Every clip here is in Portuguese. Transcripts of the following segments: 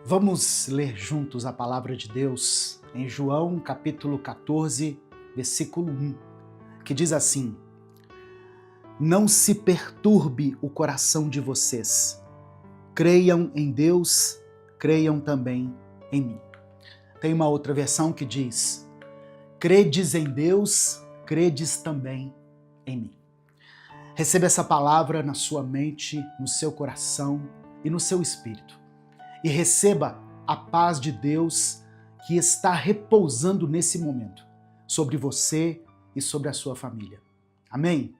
Vamos ler juntos a palavra de Deus em João capítulo 14, versículo 1, que diz assim: Não se perturbe o coração de vocês. Creiam em Deus, creiam também em mim. Tem uma outra versão que diz: Credes em Deus, credes também em mim. Receba essa palavra na sua mente, no seu coração e no seu espírito. E receba a paz de Deus que está repousando nesse momento sobre você e sobre a sua família. Amém?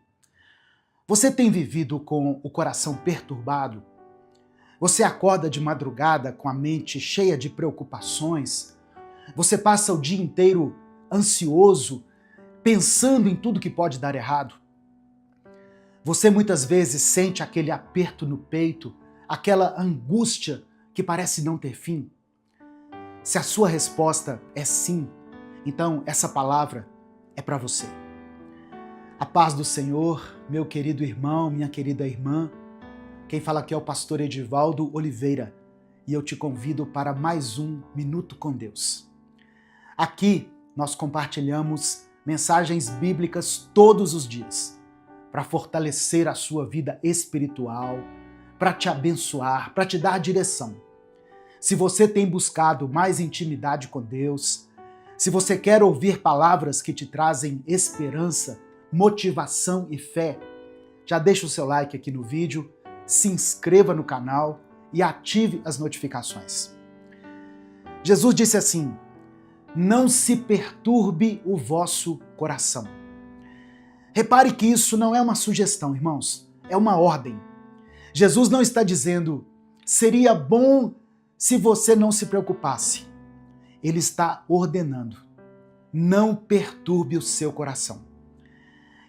Você tem vivido com o coração perturbado? Você acorda de madrugada com a mente cheia de preocupações? Você passa o dia inteiro ansioso, pensando em tudo que pode dar errado? Você muitas vezes sente aquele aperto no peito, aquela angústia que parece não ter fim? Se a sua resposta é sim, então essa palavra é para você. A paz do Senhor, meu querido irmão, minha querida irmã. Quem fala aqui é o pastor Edivaldo Oliveira e eu te convido para mais um Minuto com Deus. Aqui nós compartilhamos mensagens bíblicas todos os dias para fortalecer a sua vida espiritual, para te abençoar, para te dar direção. Se você tem buscado mais intimidade com Deus, se você quer ouvir palavras que te trazem esperança, motivação e fé, já deixa o seu like aqui no vídeo, se inscreva no canal e ative as notificações. Jesus disse assim: não se perturbe o vosso coração. Repare que isso não é uma sugestão, irmãos, é uma ordem. Jesus não está dizendo, seria bom se você não se preocupasse. Ele está ordenando, não perturbe o seu coração.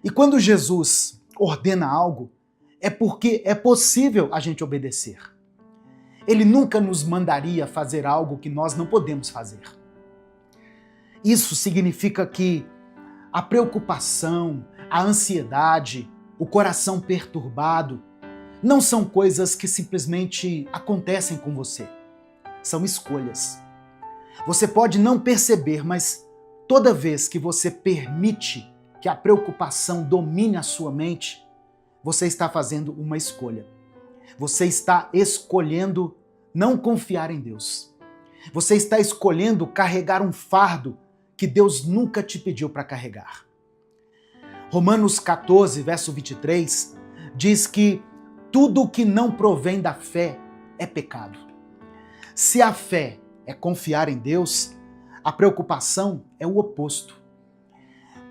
E quando Jesus ordena algo, é porque é possível a gente obedecer. Ele nunca nos mandaria fazer algo que nós não podemos fazer. Isso significa que a preocupação, a ansiedade, o coração perturbado, não são coisas que simplesmente acontecem com você. São escolhas. Você pode não perceber, mas toda vez que você permite que a preocupação domine a sua mente, você está fazendo uma escolha. Você está escolhendo não confiar em Deus. Você está escolhendo carregar um fardo que Deus nunca te pediu para carregar. Romanos 14, verso 23, diz que tudo que não provém da fé é pecado. Se a fé é confiar em Deus, a preocupação é o oposto.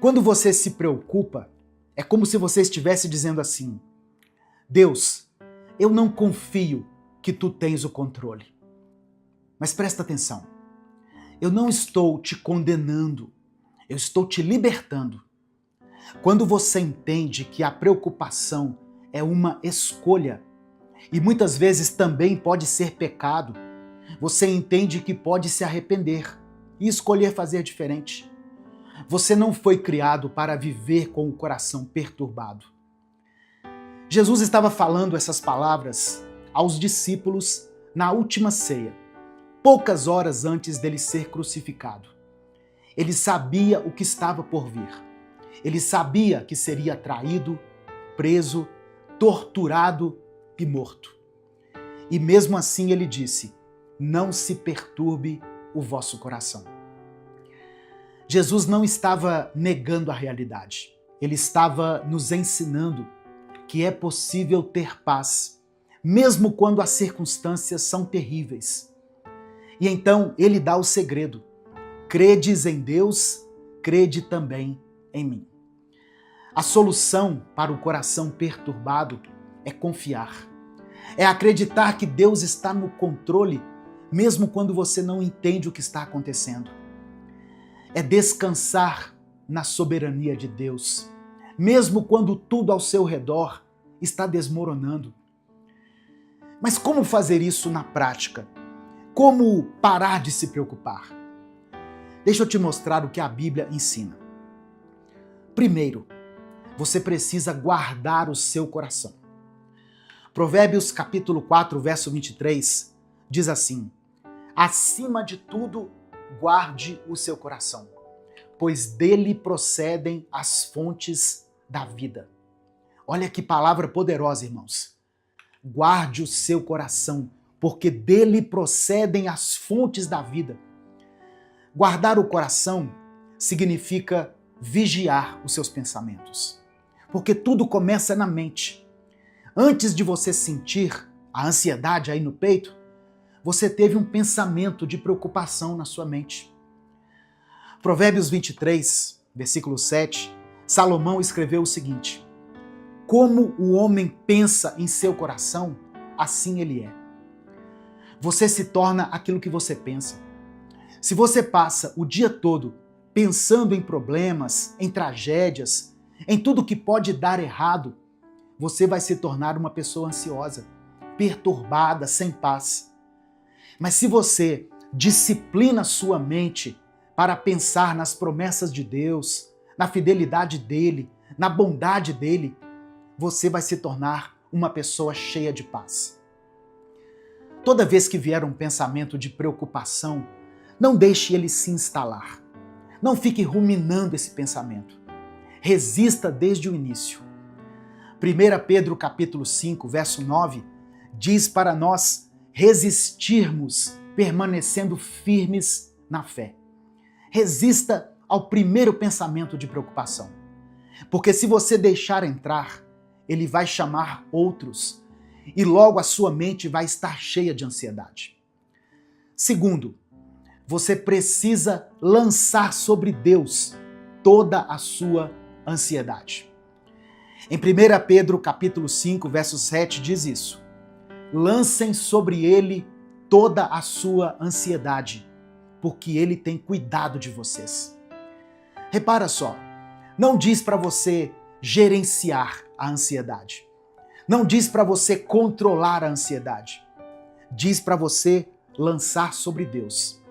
Quando você se preocupa, é como se você estivesse dizendo assim: Deus, eu não confio que tu tens o controle. Mas presta atenção, eu não estou te condenando, eu estou te libertando. Quando você entende que a preocupação é uma escolha, e muitas vezes também pode ser pecado, você entende que pode se arrepender e escolher fazer diferente. Você não foi criado para viver com o coração perturbado. Jesus estava falando essas palavras aos discípulos na última ceia, poucas horas antes dele ser crucificado. Ele sabia o que estava por vir. Ele sabia que seria traído, preso, torturado e morto. E mesmo assim ele disse: não se perturbe o vosso coração. Jesus não estava negando a realidade. Ele estava nos ensinando que é possível ter paz, mesmo quando as circunstâncias são terríveis. E então ele dá o segredo: credes em Deus, crede também em mim. A solução para o coração perturbado é confiar. É acreditar que Deus está no controle, mesmo quando você não entende o que está acontecendo. É descansar na soberania de Deus, mesmo quando tudo ao seu redor está desmoronando. Mas como fazer isso na prática? Como parar de se preocupar? Deixa eu te mostrar o que a Bíblia ensina. Primeiro, você precisa guardar o seu coração. Provérbios capítulo 4, verso 23, diz assim: acima de tudo, guarde o seu coração, pois dele procedem as fontes da vida. Olha que palavra poderosa, irmãos. Guarde o seu coração, porque dele procedem as fontes da vida. Guardar o coração significa vigiar os seus pensamentos, porque tudo começa na mente. Antes de você sentir a ansiedade aí no peito, você teve um pensamento de preocupação na sua mente. Provérbios 23, versículo 7, Salomão escreveu o seguinte: como o homem pensa em seu coração, assim ele é. Você se torna aquilo que você pensa. Se você passa o dia todo pensando em problemas, em tragédias, em tudo que pode dar errado, você vai se tornar uma pessoa ansiosa, perturbada, sem paz. Mas se você disciplina sua mente para pensar nas promessas de Deus, na fidelidade dele, na bondade dele, você vai se tornar uma pessoa cheia de paz. Toda vez que vier um pensamento de preocupação, não deixe ele se instalar. Não fique ruminando esse pensamento. Resista desde o início. 1 Pedro capítulo 5, verso 9, diz para nós resistirmos, permanecendo firmes na fé. Resista ao primeiro pensamento de preocupação. Porque se você deixar entrar, ele vai chamar outros e logo a sua mente vai estar cheia de ansiedade. Segundo, você precisa lançar sobre Deus toda a sua ansiedade. Em 1 Pedro capítulo 5, verso 7 diz isso: lancem sobre ele toda a sua ansiedade, porque ele tem cuidado de vocês. Repara só, não diz para você gerenciar a ansiedade. Não diz para você controlar a ansiedade. Diz para você lançar sobre Deus.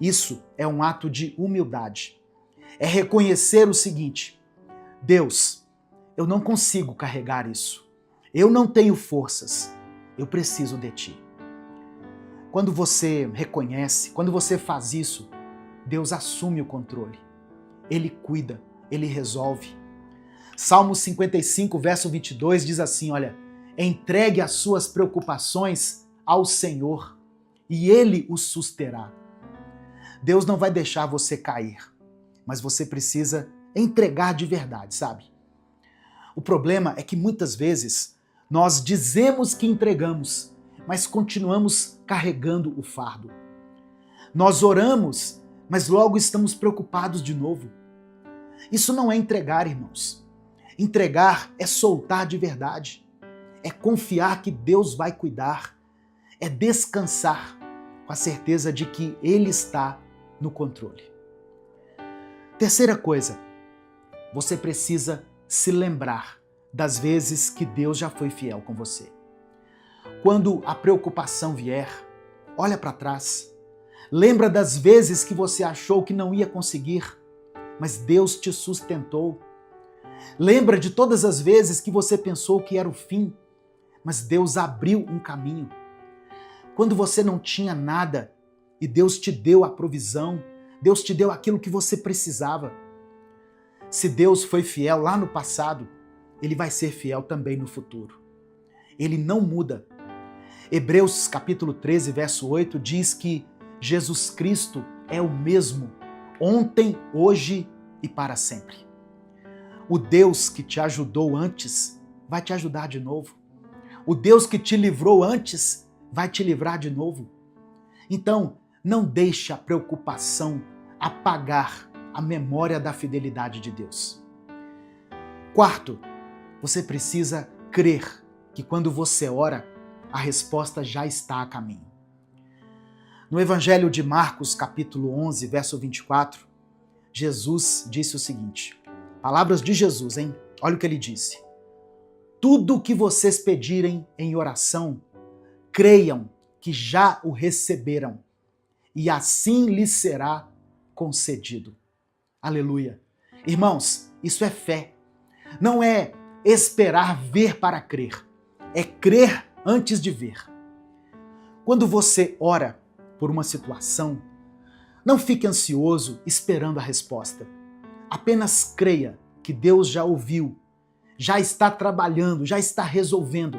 Isso é um ato de humildade. É reconhecer o seguinte: Deus, eu não consigo carregar isso. Eu não tenho forças. Eu preciso de Ti. Quando você reconhece, quando você faz isso, Deus assume o controle. Ele cuida, Ele resolve. Salmo 55, verso 22 diz assim, olha: entregue as suas preocupações ao Senhor e Ele os susterá. Deus não vai deixar você cair, mas você precisa entregar de verdade, sabe? O problema é que muitas vezes nós dizemos que entregamos, mas continuamos carregando o fardo. Nós oramos, mas logo estamos preocupados de novo. Isso não é entregar, irmãos. Entregar é soltar de verdade, é confiar que Deus vai cuidar, é descansar com a certeza de que Ele está no controle. Terceira coisa, você precisa se lembrar das vezes que Deus já foi fiel com você. Quando a preocupação vier, olha para trás, lembra das vezes que você achou que não ia conseguir, mas Deus te sustentou. Lembra de todas as vezes que você pensou que era o fim, mas Deus abriu um caminho. Quando você não tinha nada e Deus te deu a provisão, Deus te deu aquilo que você precisava. Se Deus foi fiel lá no passado, Ele vai ser fiel também no futuro. Ele não muda. Hebreus capítulo 13, verso 8 diz que Jesus Cristo é o mesmo, ontem, hoje e para sempre. O Deus que te ajudou antes vai te ajudar de novo. O Deus que te livrou antes vai te livrar de novo. Então, não deixe a preocupação apagar a memória da fidelidade de Deus. Quarto, você precisa crer que quando você ora, a resposta já está a caminho. No Evangelho de Marcos, capítulo 11, verso 24, Jesus disse o seguinte, palavras de Jesus, hein? Olha o que ele disse. Tudo o que vocês pedirem em oração, creiam que já o receberam, e assim lhes será concedido. Aleluia. Irmãos, isso é fé. Não é esperar ver para crer. É crer antes de ver. Quando você ora, por uma situação, não fique ansioso esperando a resposta. Apenas creia que Deus já ouviu, já está trabalhando, já está resolvendo.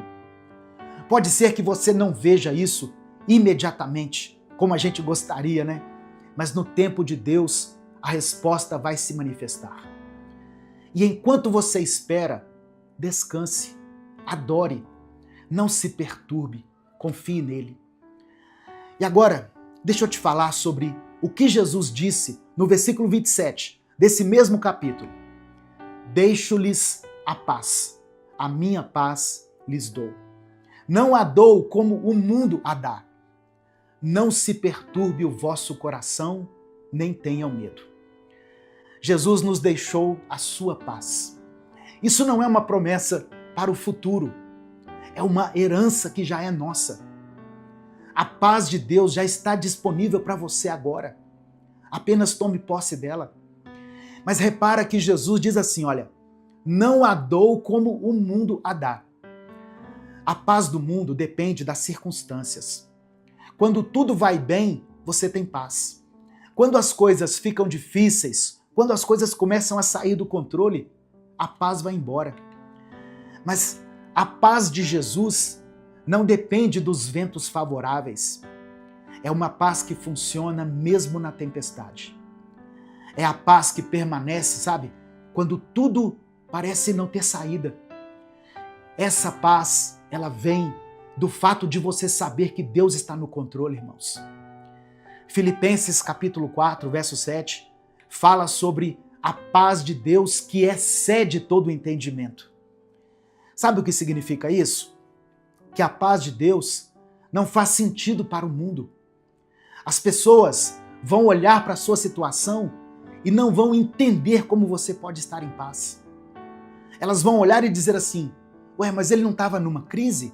Pode ser que você não veja isso imediatamente, como a gente gostaria, né? Mas no tempo de Deus, a resposta vai se manifestar. E enquanto você espera, descanse, adore, não se perturbe, confie nele. E agora, deixa eu te falar sobre o que Jesus disse no versículo 27 desse mesmo capítulo. Deixo-lhes a paz, a minha paz lhes dou. Não a dou como o mundo a dá. Não se perturbe o vosso coração, nem tenham medo. Jesus nos deixou a sua paz. Isso não é uma promessa para o futuro, é uma herança que já é nossa. A paz de Deus já está disponível para você agora. Apenas tome posse dela. Mas repara que Jesus diz assim, olha, não a dou como o mundo a dá. A paz do mundo depende das circunstâncias. Quando tudo vai bem, você tem paz. Quando as coisas ficam difíceis, quando as coisas começam a sair do controle, a paz vai embora. Mas a paz de Jesus não depende dos ventos favoráveis. É uma paz que funciona mesmo na tempestade. É a paz que permanece, sabe? Quando tudo parece não ter saída. Essa paz, ela vem do fato de você saber que Deus está no controle, irmãos. Filipenses capítulo 4, verso 7, fala sobre a paz de Deus que excede todo o entendimento. Sabe o que significa isso? Que a paz de Deus não faz sentido para o mundo. As pessoas vão olhar para a sua situação e não vão entender como você pode estar em paz. Elas vão olhar e dizer assim, ué, mas ele não estava numa crise?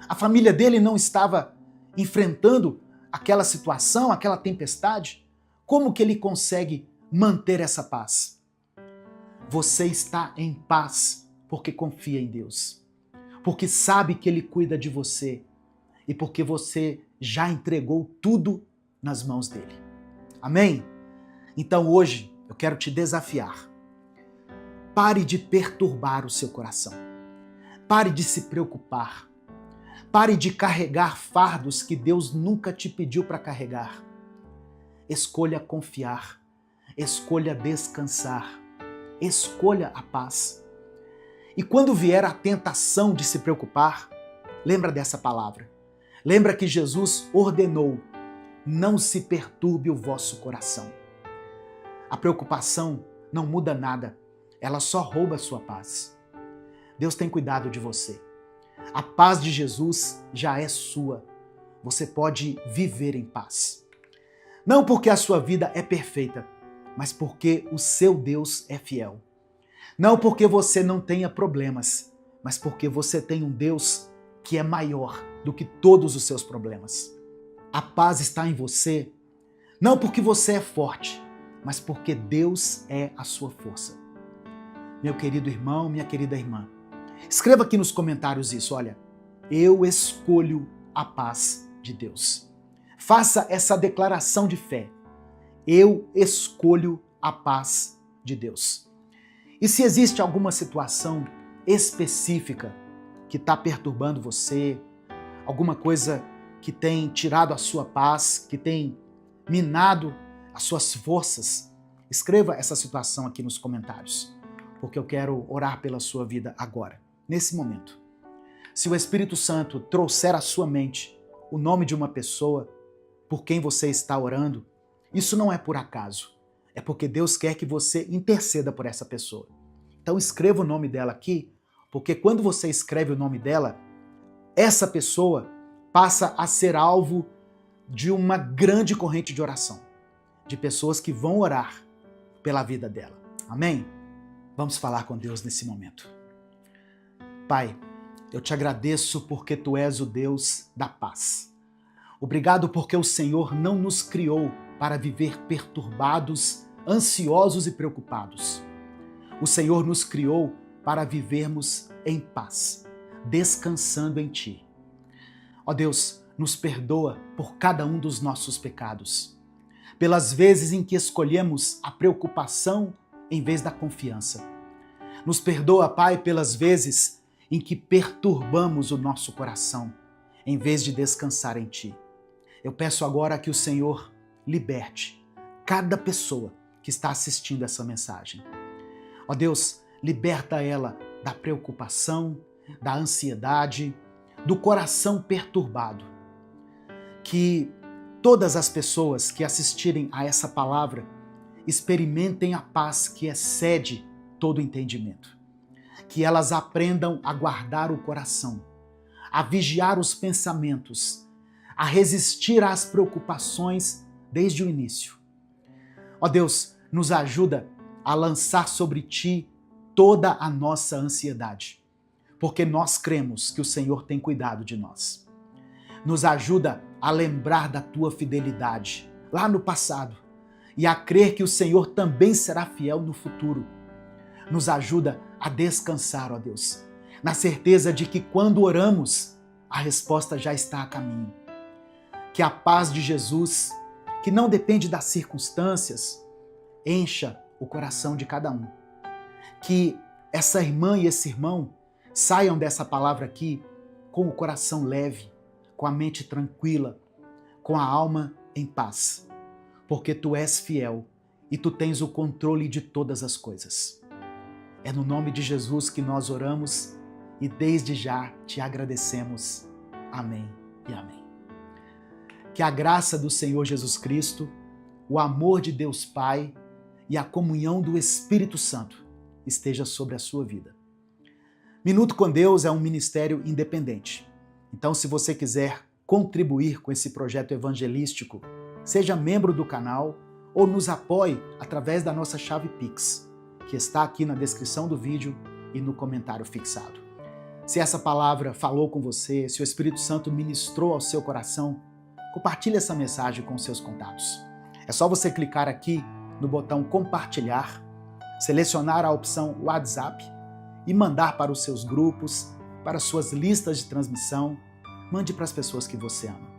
A família dele não estava enfrentando aquela situação, aquela tempestade? Como que ele consegue manter essa paz? Você está em paz porque confia em Deus, porque sabe que Ele cuida de você e porque você já entregou tudo nas mãos dele. Amém? Então hoje eu quero te desafiar. Pare de perturbar o seu coração. Pare de se preocupar. Pare de carregar fardos que Deus nunca te pediu para carregar. Escolha confiar. Escolha descansar. Escolha a paz. E quando vier a tentação de se preocupar, lembra dessa palavra. Lembra que Jesus ordenou, não se perturbe o vosso coração. A preocupação não muda nada, ela só rouba a sua paz. Deus tem cuidado de você. A paz de Jesus já é sua. Você pode viver em paz. Não porque a sua vida é perfeita, mas porque o seu Deus é fiel. Não porque você não tenha problemas, mas porque você tem um Deus que é maior do que todos os seus problemas. A paz está em você, não porque você é forte, mas porque Deus é a sua força. Meu querido irmão, minha querida irmã, escreva aqui nos comentários isso, olha, eu escolho a paz de Deus. Faça essa declaração de fé. Eu escolho a paz de Deus. E se existe alguma situação específica que está perturbando você, alguma coisa que tem tirado a sua paz, que tem minado as suas forças, escreva essa situação aqui nos comentários, porque eu quero orar pela sua vida agora, nesse momento. Se o Espírito Santo trouxer à sua mente o nome de uma pessoa por quem você está orando, isso não é por acaso, é porque Deus quer que você interceda por essa pessoa. Então escreva o nome dela aqui, porque quando você escreve o nome dela, essa pessoa passa a ser alvo de uma grande corrente de oração, de pessoas que vão orar pela vida dela. Amém? Vamos falar com Deus nesse momento. Pai, eu te agradeço porque Tu és o Deus da paz. Obrigado porque o Senhor não nos criou para viver perturbados, ansiosos e preocupados. O Senhor nos criou para vivermos em paz, descansando em Ti. Ó Deus, nos perdoa por cada um dos nossos pecados, pelas vezes em que escolhemos a preocupação em vez da confiança. Nos perdoa, Pai, pelas vezes em que perturbamos o nosso coração, em vez de descansar em Ti. Eu peço agora que o Senhor liberte cada pessoa que está assistindo essa mensagem. Ó Deus, liberta ela da preocupação, da ansiedade, do coração perturbado. Que todas as pessoas que assistirem a essa palavra experimentem a paz que excede todo entendimento. Que elas aprendam a guardar o coração, a vigiar os pensamentos, a resistir às preocupações desde o início. Ó Deus, nos ajuda a lançar sobre Ti toda a nossa ansiedade, porque nós cremos que o Senhor tem cuidado de nós. Nos ajuda a lembrar da Tua fidelidade lá no passado e a crer que o Senhor também será fiel no futuro. Nos ajuda a descansar, ó Deus, na certeza de que quando oramos, a resposta já está a caminho. Que a paz de Jesus, que não depende das circunstâncias, encha o coração de cada um. Que essa irmã e esse irmão saiam dessa palavra aqui com o coração leve, com a mente tranquila, com a alma em paz, porque Tu és fiel e Tu tens o controle de todas as coisas. É no nome de Jesus que nós oramos e desde já Te agradecemos. Amém e amém. Que a graça do Senhor Jesus Cristo, o amor de Deus Pai e a comunhão do Espírito Santo esteja sobre a sua vida. Minuto com Deus é um ministério independente. Então, se você quiser contribuir com esse projeto evangelístico, seja membro do canal ou nos apoie através da nossa chave Pix, que está aqui na descrição do vídeo e no comentário fixado. Se essa palavra falou com você, se o Espírito Santo ministrou ao seu coração, compartilhe essa mensagem com seus contatos. É só você clicar aqui no botão compartilhar, selecionar a opção WhatsApp e mandar para os seus grupos, para suas listas de transmissão. Mande para as pessoas que você ama.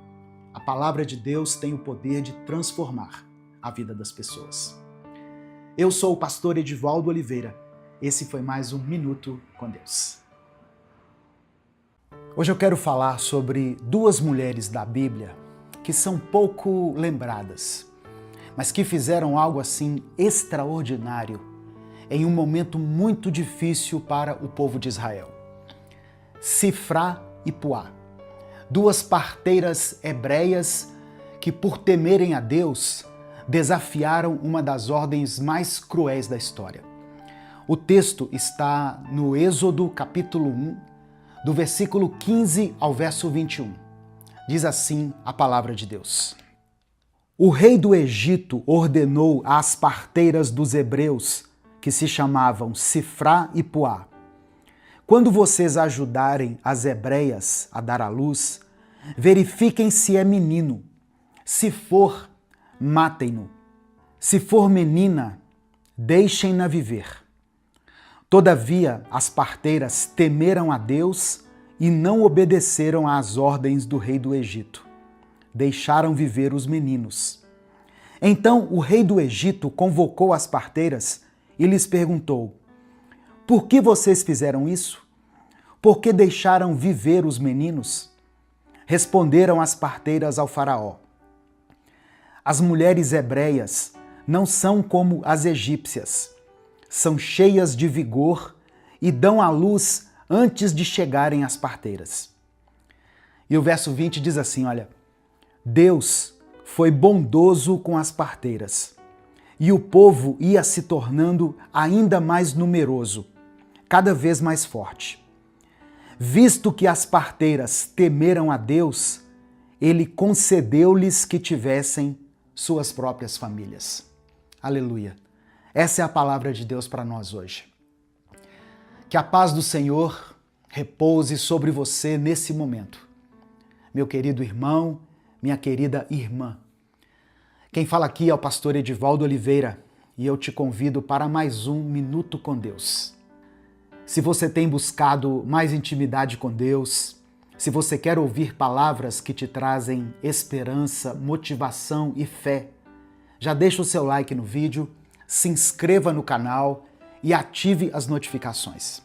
A palavra de Deus tem o poder de transformar a vida das pessoas. Eu sou o pastor Edivaldo Oliveira. Esse foi mais um Minuto com Deus. Hoje eu quero falar sobre duas mulheres da Bíblia que são pouco lembradas, mas que fizeram algo assim extraordinário em um momento muito difícil para o povo de Israel. Sifrá e Puá, duas parteiras hebreias que, por temerem a Deus, desafiaram uma das ordens mais cruéis da história. O texto está no Êxodo capítulo 1, do versículo 15 ao verso 21. Diz assim a palavra de Deus. O rei do Egito ordenou às parteiras dos hebreus, que se chamavam Sifrá e Puá: quando vocês ajudarem as hebreias a dar à luz, verifiquem se é menino. Se for, matem-no. Se for menina, deixem-na viver. Todavia, as parteiras temeram a Deus e não obedeceram às ordens do rei do Egito. Deixaram viver os meninos. Então o rei do Egito convocou as parteiras e lhes perguntou: por que vocês fizeram isso? Por que deixaram viver os meninos? Responderam as parteiras ao faraó: as mulheres hebreias não são como as egípcias. São cheias de vigor e dão à luz antes de chegarem às parteiras. E o verso 20 diz assim, olha: Deus foi bondoso com as parteiras, e o povo ia se tornando ainda mais numeroso, cada vez mais forte. Visto que as parteiras temeram a Deus, Ele concedeu-lhes que tivessem suas próprias famílias. Aleluia! Essa é a palavra de Deus para nós hoje. Que a paz do Senhor repouse sobre você nesse momento. Meu querido irmão, minha querida irmã. Quem fala aqui é o pastor Edivaldo Oliveira e eu te convido para mais um Minuto com Deus. Se você tem buscado mais intimidade com Deus, Se você quer ouvir palavras que te trazem esperança, motivação e fé, já deixa o seu like no vídeo, se inscreva no canal e ative as notificações.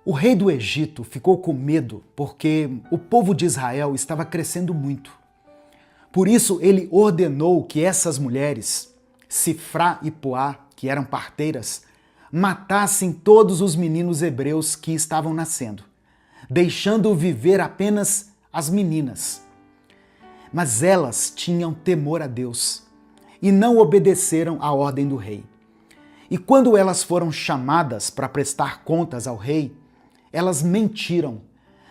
O rei do Egito ficou com medo porque o povo de Israel estava crescendo muito. Por isso ele ordenou que essas mulheres, Sifrá e Puá, que eram parteiras, matassem todos os meninos hebreus que estavam nascendo, deixando viver apenas as meninas. Mas elas tinham temor a Deus e não obedeceram à ordem do rei. E quando elas foram chamadas para prestar contas ao rei, elas mentiram,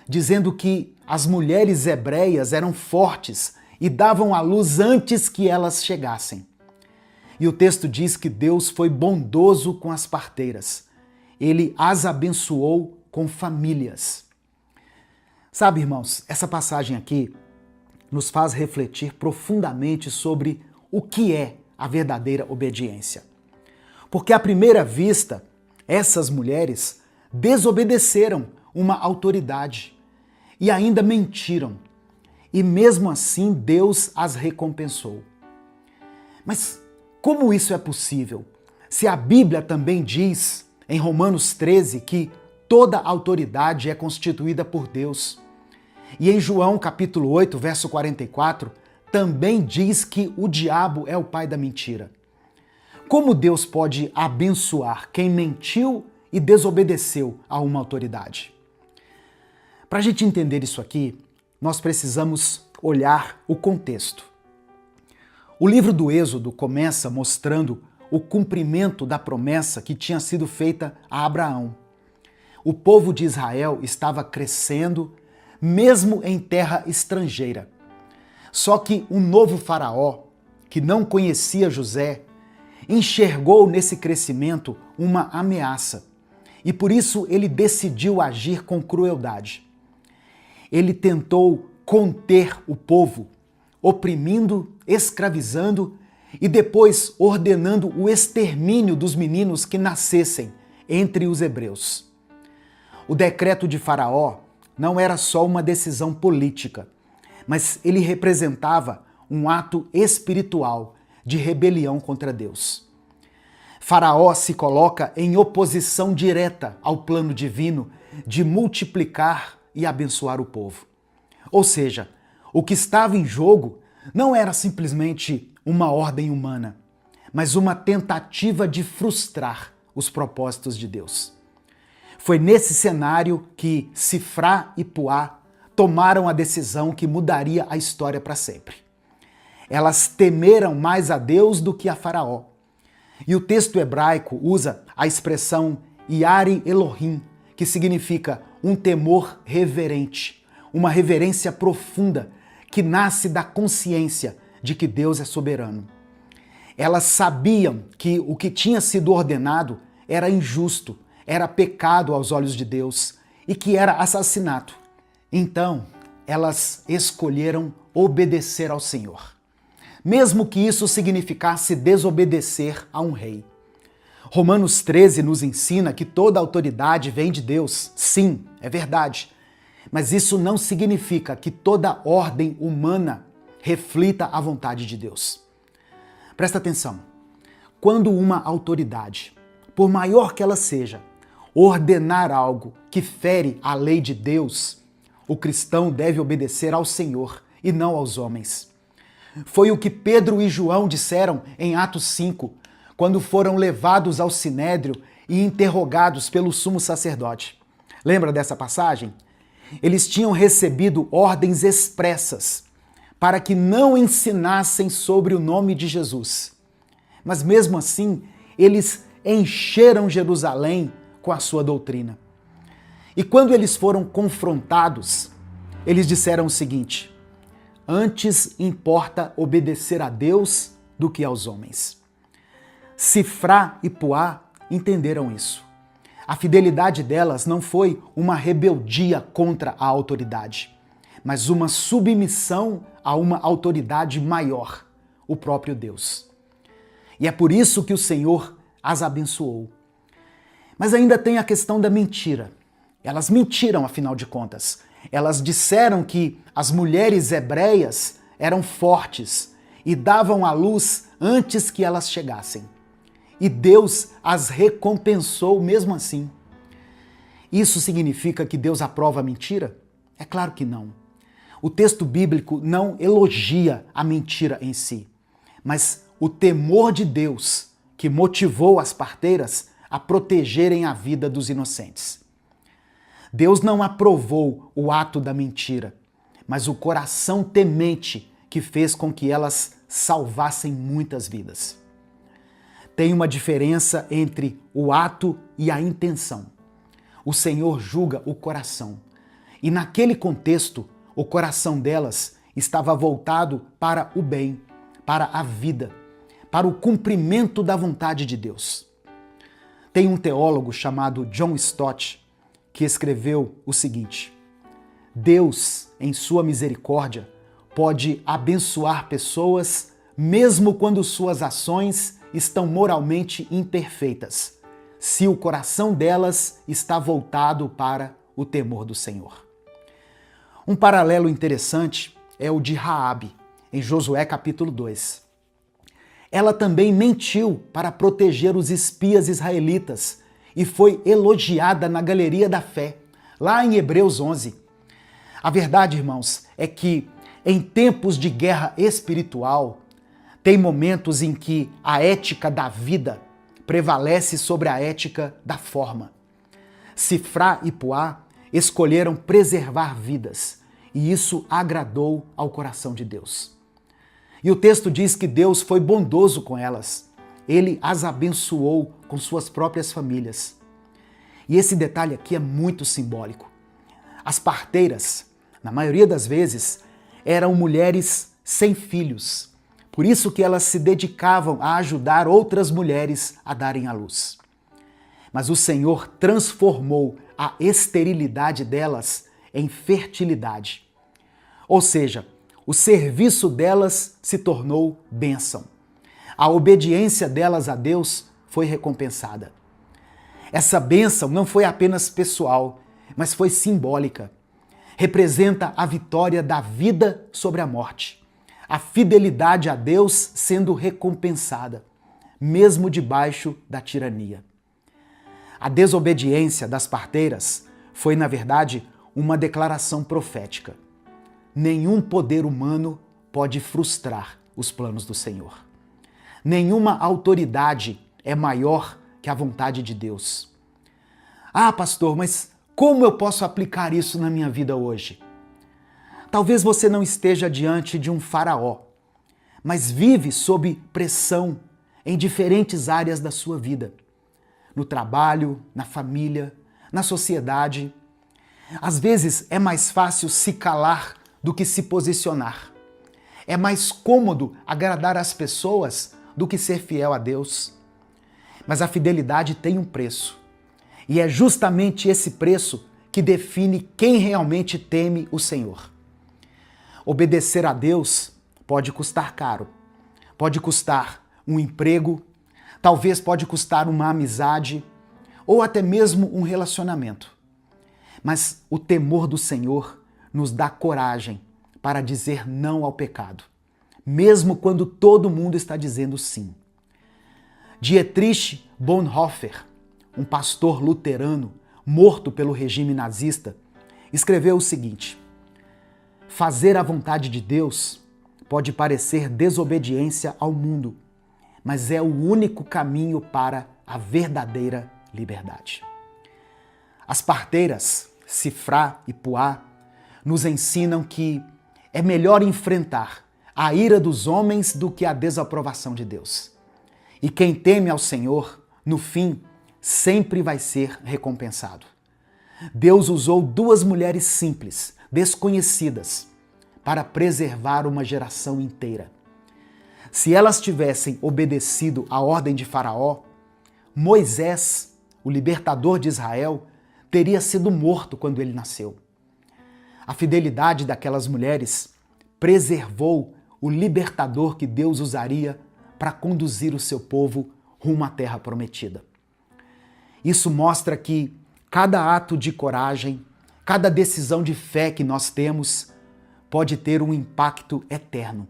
dizendo que as mulheres hebreias eram fortes e davam à luz antes que elas chegassem. E o texto diz que Deus foi bondoso com as parteiras. Ele as abençoou com famílias. Sabe, irmãos, essa passagem aqui nos faz refletir profundamente sobre o que é a verdadeira obediência. Porque à primeira vista, essas mulheres desobedeceram uma autoridade e ainda mentiram. E mesmo assim, Deus as recompensou. Mas como isso é possível? Se a Bíblia também diz, em Romanos 13, que toda autoridade é constituída por Deus. E em João capítulo 8, verso 44, também diz que o diabo é o pai da mentira. Como Deus pode abençoar quem mentiu e desobedeceu a uma autoridade? Para a gente entender isso aqui, nós precisamos olhar o contexto. O livro do Êxodo começa mostrando o cumprimento da promessa que tinha sido feita a Abraão. O povo de Israel estava crescendo, mesmo em terra estrangeira. Só que um novo faraó, que não conhecia José, enxergou nesse crescimento uma ameaça e por isso ele decidiu agir com crueldade. Ele tentou conter o povo, oprimindo, escravizando e depois ordenando o extermínio dos meninos que nascessem entre os hebreus. O decreto de Faraó não era só uma decisão política, mas ele representava um ato espiritual de rebelião contra Deus. Faraó se coloca em oposição direta ao plano divino de multiplicar e abençoar o povo. Ou seja, o que estava em jogo não era simplesmente uma ordem humana, mas uma tentativa de frustrar os propósitos de Deus. Foi nesse cenário que Sifrá e Puá tomaram a decisão que mudaria a história para sempre. Elas temeram mais a Deus do que a Faraó. E o texto hebraico usa a expressão Yari Elohim, que significa um temor reverente, uma reverência profunda que nasce da consciência de que Deus é soberano. Elas sabiam que o que tinha sido ordenado era injusto, era pecado aos olhos de Deus e que era assassinato. Então, elas escolheram obedecer ao Senhor, mesmo que isso significasse desobedecer a um rei. Romanos 13 nos ensina que toda autoridade vem de Deus. Sim, é verdade. Mas isso não significa que toda ordem humana reflita a vontade de Deus. Presta atenção. Quando uma autoridade, por maior que ela seja, ordenar algo que fere a lei de Deus, o cristão deve obedecer ao Senhor e não aos homens. Foi o que Pedro e João disseram em Atos 5, quando foram levados ao sinédrio e interrogados pelo sumo sacerdote. Lembra dessa passagem? Eles tinham recebido ordens expressas para que não ensinassem sobre o nome de Jesus. Mas mesmo assim, eles encheram Jerusalém com a sua doutrina. E quando eles foram confrontados, eles disseram o seguinte: antes importa obedecer a Deus do que aos homens. Sifrá e Puá entenderam isso. A fidelidade delas não foi uma rebeldia contra a autoridade, mas uma submissão a uma autoridade maior, o próprio Deus. E é por isso que o Senhor as abençoou. Mas ainda tem a questão da mentira. Elas mentiram, afinal de contas. Elas disseram que as mulheres hebreias eram fortes e davam à luz antes que elas chegassem. E Deus as recompensou mesmo assim. Isso significa que Deus aprova a mentira? É claro que não. O texto bíblico não elogia a mentira em si, mas o temor de Deus que motivou as parteiras a protegerem a vida dos inocentes. Deus não aprovou o ato da mentira, mas o coração temente que fez com que elas salvassem muitas vidas. Tem uma diferença entre o ato e a intenção. O Senhor julga o coração. E naquele contexto, o coração delas estava voltado para o bem, para a vida, para o cumprimento da vontade de Deus. Tem um teólogo chamado John Stott que escreveu o seguinte: Deus, em sua misericórdia, pode abençoar pessoas mesmo quando suas ações estão moralmente imperfeitas, se o coração delas está voltado para o temor do Senhor. Um paralelo interessante é o de Raabe, em Josué capítulo 2. Ela também mentiu para proteger os espias israelitas e foi elogiada na galeria da fé, lá em Hebreus 11. A verdade, irmãos, é que em tempos de guerra espiritual, tem momentos em que a ética da vida prevalece sobre a ética da forma. Sifrá e Puá escolheram preservar vidas, e isso agradou ao coração de Deus. E o texto diz que Deus foi bondoso com elas. Ele as abençoou com suas próprias famílias. E esse detalhe aqui é muito simbólico. As parteiras, na maioria das vezes, eram mulheres sem filhos. Por isso que elas se dedicavam a ajudar outras mulheres a darem à luz. Mas o Senhor transformou a esterilidade delas em fertilidade. Ou seja, o serviço delas se tornou bênção. A obediência delas a Deus foi recompensada. Essa bênção não foi apenas pessoal, mas foi simbólica. Representa a vitória da vida sobre a morte. A fidelidade a Deus sendo recompensada, mesmo debaixo da tirania. A desobediência das parteiras foi, na verdade, uma declaração profética. Nenhum poder humano pode frustrar os planos do Senhor. Nenhuma autoridade é maior que a vontade de Deus. Ah, pastor, mas como eu posso aplicar isso na minha vida hoje? Talvez você não esteja diante de um faraó, mas vive sob pressão em diferentes áreas da sua vida. No trabalho, na família, na sociedade. Às vezes é mais fácil se calar do que se posicionar. É mais cômodo agradar as pessoas do que ser fiel a Deus. Mas a fidelidade tem um preço. E é justamente esse preço que define quem realmente teme o Senhor. Obedecer a Deus pode custar caro. Pode custar um emprego, talvez pode custar uma amizade ou até mesmo um relacionamento. Mas o temor do Senhor nos dá coragem para dizer não ao pecado, mesmo quando todo mundo está dizendo sim. Dietrich Bonhoeffer, um pastor luterano morto pelo regime nazista, escreveu o seguinte: fazer a vontade de Deus pode parecer desobediência ao mundo, mas é o único caminho para a verdadeira liberdade. As parteiras, Sifrá e Puá, nos ensinam que é melhor enfrentar a ira dos homens do que a desaprovação de Deus. E quem teme ao Senhor, no fim, sempre vai ser recompensado. Deus usou duas mulheres simples, desconhecidas, para preservar uma geração inteira. Se elas tivessem obedecido à ordem de Faraó, Moisés, o libertador de Israel, teria sido morto quando ele nasceu. A fidelidade daquelas mulheres preservou o libertador que Deus usaria para conduzir o seu povo rumo à terra prometida. Isso mostra que cada ato de coragem, Cada decisão de fé que nós temos pode ter um impacto eterno.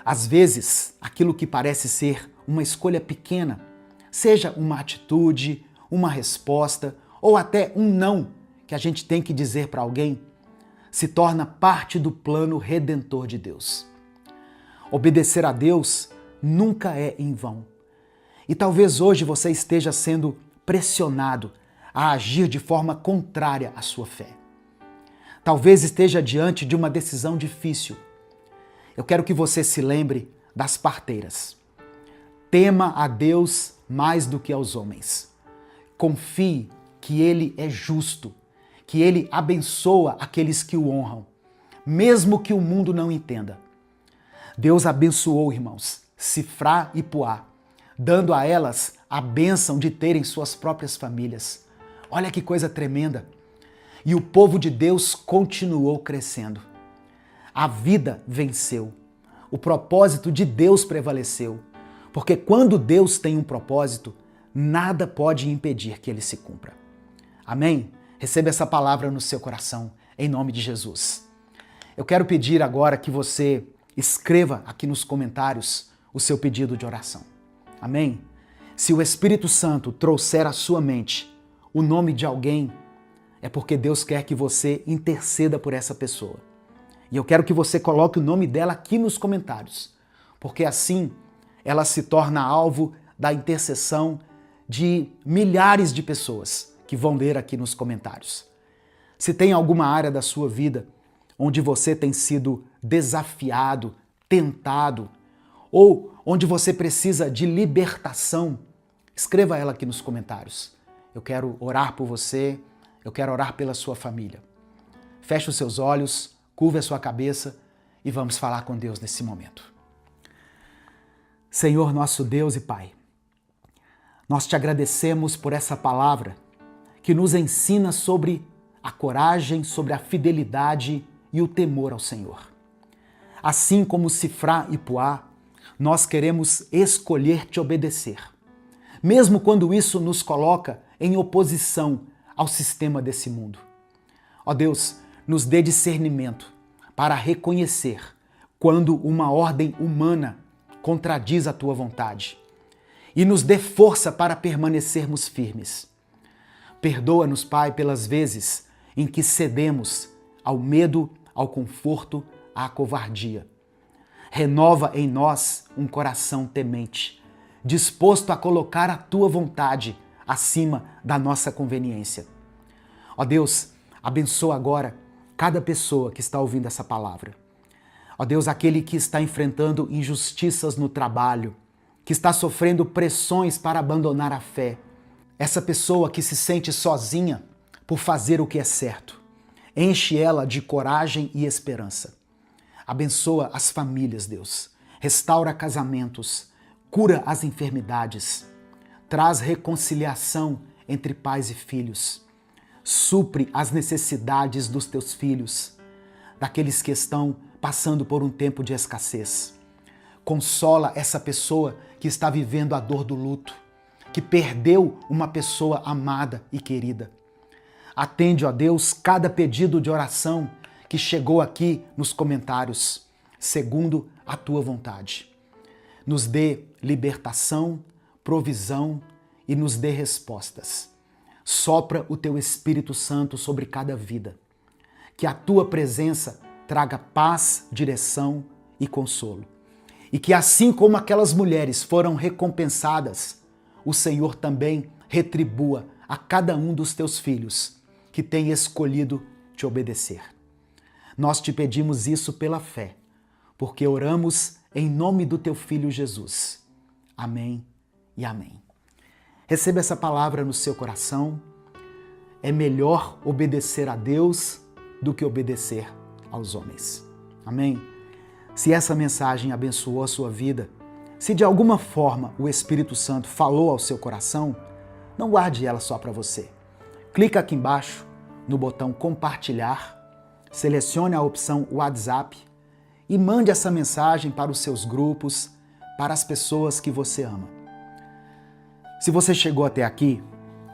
Às vezes, aquilo que parece ser uma escolha pequena, seja uma atitude, uma resposta ou até um não que a gente tem que dizer para alguém, se torna parte do plano redentor de Deus. Obedecer a Deus nunca é em vão. E talvez hoje você esteja sendo pressionado a agir de forma contrária à sua fé. Talvez esteja diante de uma decisão difícil. Eu quero que você se lembre das parteiras. Tema a Deus mais do que aos homens. Confie que Ele é justo, que Ele abençoa aqueles que o honram, mesmo que o mundo não entenda. Deus abençoou, irmãos, Sifrá e Puá, dando a elas a bênção de terem suas próprias famílias. Olha que coisa tremenda! E o povo de Deus continuou crescendo. A vida venceu. O propósito de Deus prevaleceu. Porque quando Deus tem um propósito, nada pode impedir que ele se cumpra. Amém? Receba essa palavra no seu coração, em nome de Jesus. Eu quero pedir agora que você escreva aqui nos comentários o seu pedido de oração. Amém? Se o Espírito Santo trouxer à sua mente o nome de alguém, é porque Deus quer que você interceda por essa pessoa. E eu quero que você coloque o nome dela aqui nos comentários, porque assim ela se torna alvo da intercessão de milhares de pessoas que vão ler aqui nos comentários. Se tem alguma área da sua vida onde você tem sido desafiado, tentado, ou onde você precisa de libertação, escreva ela aqui nos comentários. Eu quero orar por você, eu quero orar pela sua família. Feche os seus olhos, curve a sua cabeça e vamos falar com Deus nesse momento. Senhor, nosso Deus e Pai, nós te agradecemos por essa palavra que nos ensina sobre a coragem, sobre a fidelidade e o temor ao Senhor. Assim como Sifrá e Puá, nós queremos escolher te obedecer, mesmo quando isso nos coloca em oposição ao sistema desse mundo. Ó Deus, nos dê discernimento para reconhecer quando uma ordem humana contradiz a tua vontade e nos dê força para permanecermos firmes. Perdoa-nos, Pai, pelas vezes em que cedemos ao medo, ao conforto, à covardia. Renova em nós um coração temente, disposto a colocar a tua vontade acima da nossa conveniência. Ó Deus, abençoa agora cada pessoa que está ouvindo essa palavra. Ó Deus, aquele que está enfrentando injustiças no trabalho, que está sofrendo pressões para abandonar a fé. Essa pessoa que se sente sozinha por fazer o que é certo. Enche ela de coragem e esperança. Abençoa as famílias, Deus. Restaura casamentos. Cura as enfermidades. Traz reconciliação entre pais e filhos. Supre as necessidades dos teus filhos, daqueles que estão passando por um tempo de escassez. Consola essa pessoa que está vivendo a dor do luto, que perdeu uma pessoa amada e querida. Atende, ó Deus, cada pedido de oração que chegou aqui nos comentários, segundo a tua vontade. Nos dê libertação, provisão e nos dê respostas. Sopra o teu Espírito Santo sobre cada vida. Que a tua presença traga paz, direção e consolo. E que assim como aquelas mulheres foram recompensadas, o Senhor também retribua a cada um dos teus filhos que tem escolhido te obedecer. Nós te pedimos isso pela fé, porque oramos em nome do teu Filho Jesus. Amém e amém. Receba essa palavra no seu coração. É melhor obedecer a Deus do que obedecer aos homens. Amém? Se essa mensagem abençoou a sua vida, se de alguma forma o Espírito Santo falou ao seu coração, não guarde ela só para você. Clica aqui embaixo no botão compartilhar, selecione a opção WhatsApp e mande essa mensagem para os seus grupos, para as pessoas que você ama. Se você chegou até aqui,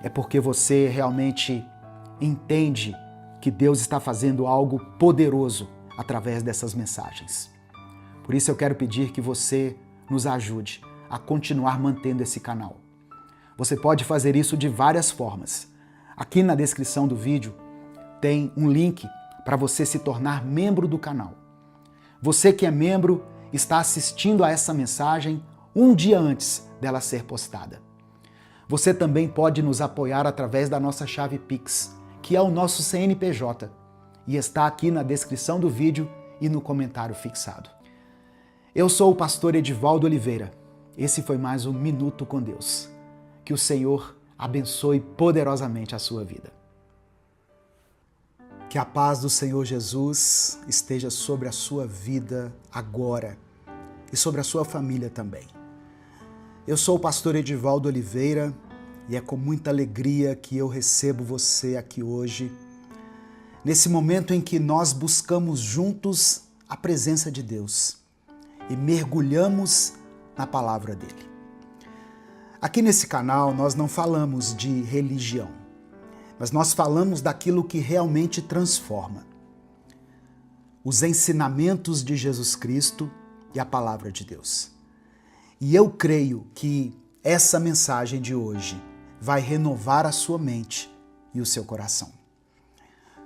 é porque você realmente entende que Deus está fazendo algo poderoso através dessas mensagens. Por isso eu quero pedir que você nos ajude a continuar mantendo esse canal. Você pode fazer isso de várias formas. Aqui na descrição do vídeo tem um link para você se tornar membro do canal. Você que é membro está assistindo a essa mensagem um dia antes dela ser postada. Você também pode nos apoiar através da nossa chave Pix, que é o nosso CNPJ, e está aqui na descrição do vídeo e no comentário fixado. Eu sou o pastor Edivaldo Oliveira. Esse foi mais um Minuto com Deus. Que o Senhor abençoe poderosamente a sua vida. Que a paz do Senhor Jesus esteja sobre a sua vida agora e sobre a sua família também. Eu sou o pastor Edivaldo Oliveira e é com muita alegria que eu recebo você aqui hoje, nesse momento em que nós buscamos juntos a presença de Deus e mergulhamos na palavra dele. Aqui nesse canal nós não falamos de religião, mas nós falamos daquilo que realmente transforma. Os ensinamentos de Jesus Cristo e a palavra de Deus. E eu creio que essa mensagem de hoje vai renovar a sua mente e o seu coração.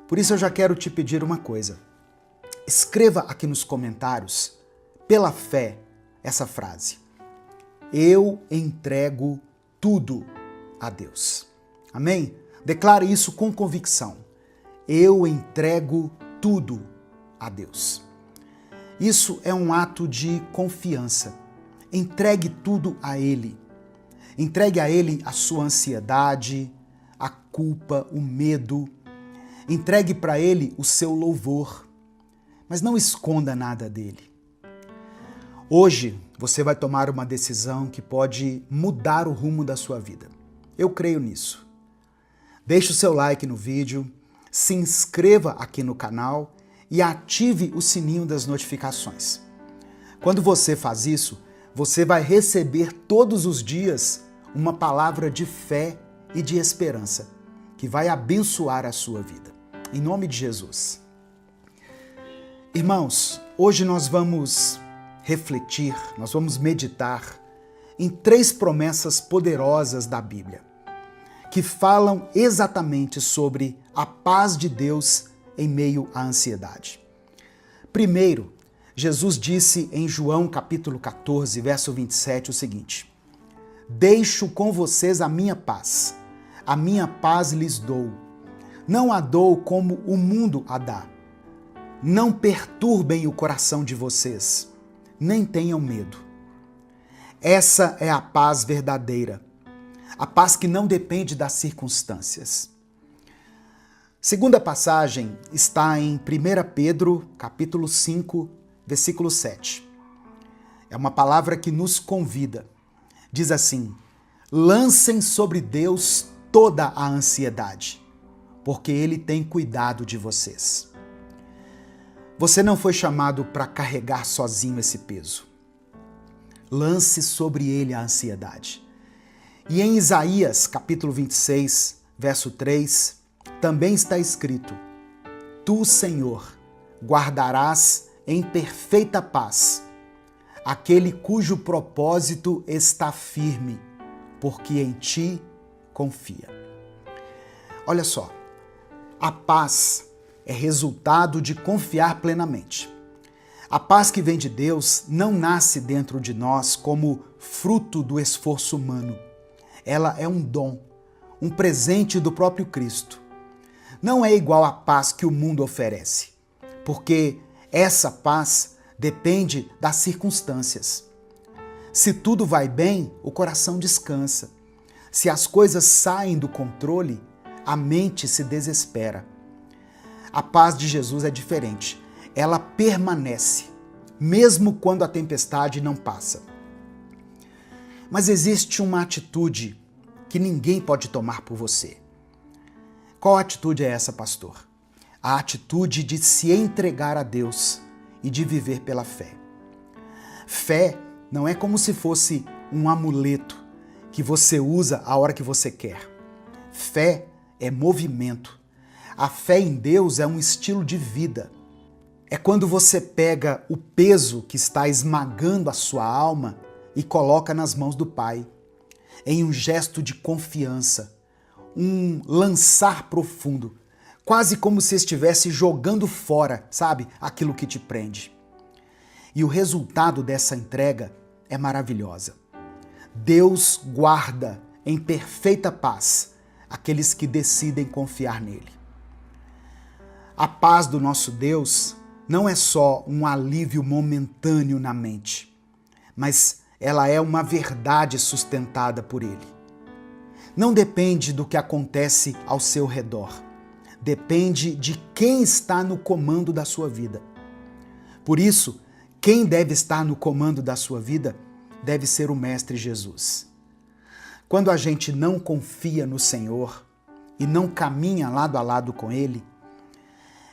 Por isso eu já quero te pedir uma coisa. Escreva aqui nos comentários, pela fé, essa frase. Eu entrego tudo a Deus. Amém? Declare isso com convicção. Eu entrego tudo a Deus. Isso é um ato de confiança. Entregue tudo a Ele. Entregue a Ele a sua ansiedade, a culpa, o medo. Entregue para Ele o seu louvor. Mas não esconda nada dele. Hoje você vai tomar uma decisão que pode mudar o rumo da sua vida. Eu creio nisso. Deixe o seu like no vídeo, se inscreva aqui no canal e ative o sininho das notificações. Quando você faz isso, você vai receber todos os dias uma palavra de fé e de esperança que vai abençoar a sua vida. Em nome de Jesus. Irmãos, hoje nós vamos refletir, nós vamos meditar em 3 promessas poderosas da Bíblia, que falam exatamente sobre a paz de Deus em meio à ansiedade. Primeiro, Jesus disse em João capítulo 14, verso 27 o seguinte: Deixo com vocês a minha paz lhes dou. Não a dou como o mundo a dá. Não perturbem o coração de vocês, nem tenham medo. Essa é a paz verdadeira, a paz que não depende das circunstâncias. Segunda passagem está em 1 Pedro, capítulo 5, versículo 7. É uma palavra que nos convida. Diz assim: lancem sobre Deus toda a ansiedade, porque Ele tem cuidado de vocês. Você não foi chamado para carregar sozinho esse peso. Lance sobre Ele a ansiedade. E em Isaías, capítulo 26, verso 3, também está escrito: Tu, Senhor, guardarás em perfeita paz aquele cujo propósito está firme, porque em Ti confia. Olha só, a paz é resultado de confiar plenamente. A paz que vem de Deus não nasce dentro de nós como fruto do esforço humano. Ela é um dom, um presente do próprio Cristo. Não é igual à paz que o mundo oferece, porque essa paz depende das circunstâncias. Se tudo vai bem, o coração descansa. Se as coisas saem do controle, a mente se desespera. A paz de Jesus é diferente. Ela permanece, mesmo quando a tempestade não passa. Mas existe uma atitude que ninguém pode tomar por você. Qual atitude é essa, pastor? A atitude de se entregar a Deus e de viver pela fé. Fé não é como se fosse um amuleto que você usa a hora que você quer. Fé é movimento. a fé em Deus é um estilo de vida. É quando você pega o peso que está esmagando a sua alma e coloca nas mãos do Pai, em um gesto de confiança, um lançar profundo, quase como se estivesse jogando fora, sabe, aquilo que te prende. E o resultado dessa entrega é maravilhosa. Deus guarda em perfeita paz aqueles que decidem confiar nele. A paz do nosso Deus não é só um alívio momentâneo na mente, mas ela é uma verdade sustentada por ele. Não depende do que acontece ao seu redor, depende de quem está no comando da sua vida. Por isso, quem deve estar no comando da sua vida deve ser o Mestre Jesus. Quando a gente não confia no Senhor e não caminha lado a lado com Ele,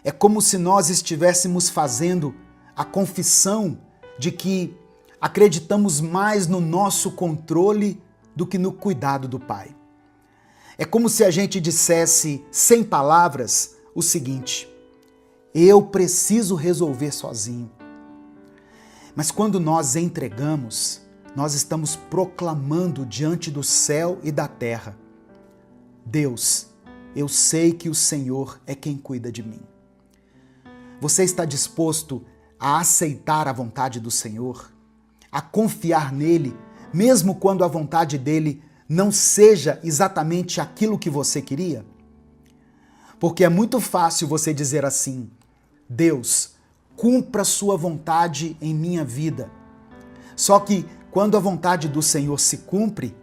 é como se nós estivéssemos fazendo a confissão de que acreditamos mais no nosso controle do que no cuidado do Pai. É como se a gente dissesse, sem palavras, o seguinte: eu preciso resolver sozinho. Mas quando nós entregamos, nós estamos proclamando diante do céu e da terra: Deus, eu sei que o Senhor é quem cuida de mim. Você está disposto a aceitar a vontade do Senhor, a confiar nele, mesmo quando a vontade dele não seja exatamente aquilo que você queria? Porque é muito fácil você dizer assim: Deus, cumpra sua vontade em minha vida. Só que quando a vontade do Senhor se cumpre,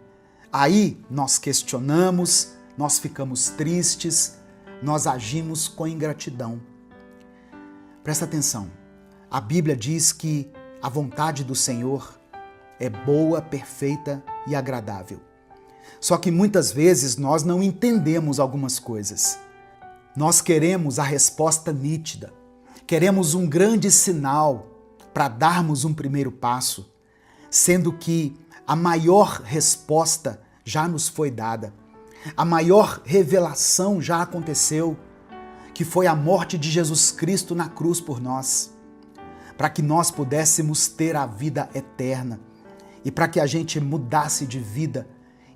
aí nós questionamos, nós ficamos tristes, nós agimos com ingratidão. Presta atenção, a Bíblia diz que a vontade do Senhor é boa, perfeita e agradável. Só que muitas vezes nós não entendemos algumas coisas. Nós queremos a resposta nítida, queremos um grande sinal para darmos um primeiro passo, sendo que a maior resposta já nos foi dada, a maior revelação já aconteceu, que foi a morte de Jesus Cristo na cruz por nós, para que nós pudéssemos ter a vida eterna e para que a gente mudasse de vida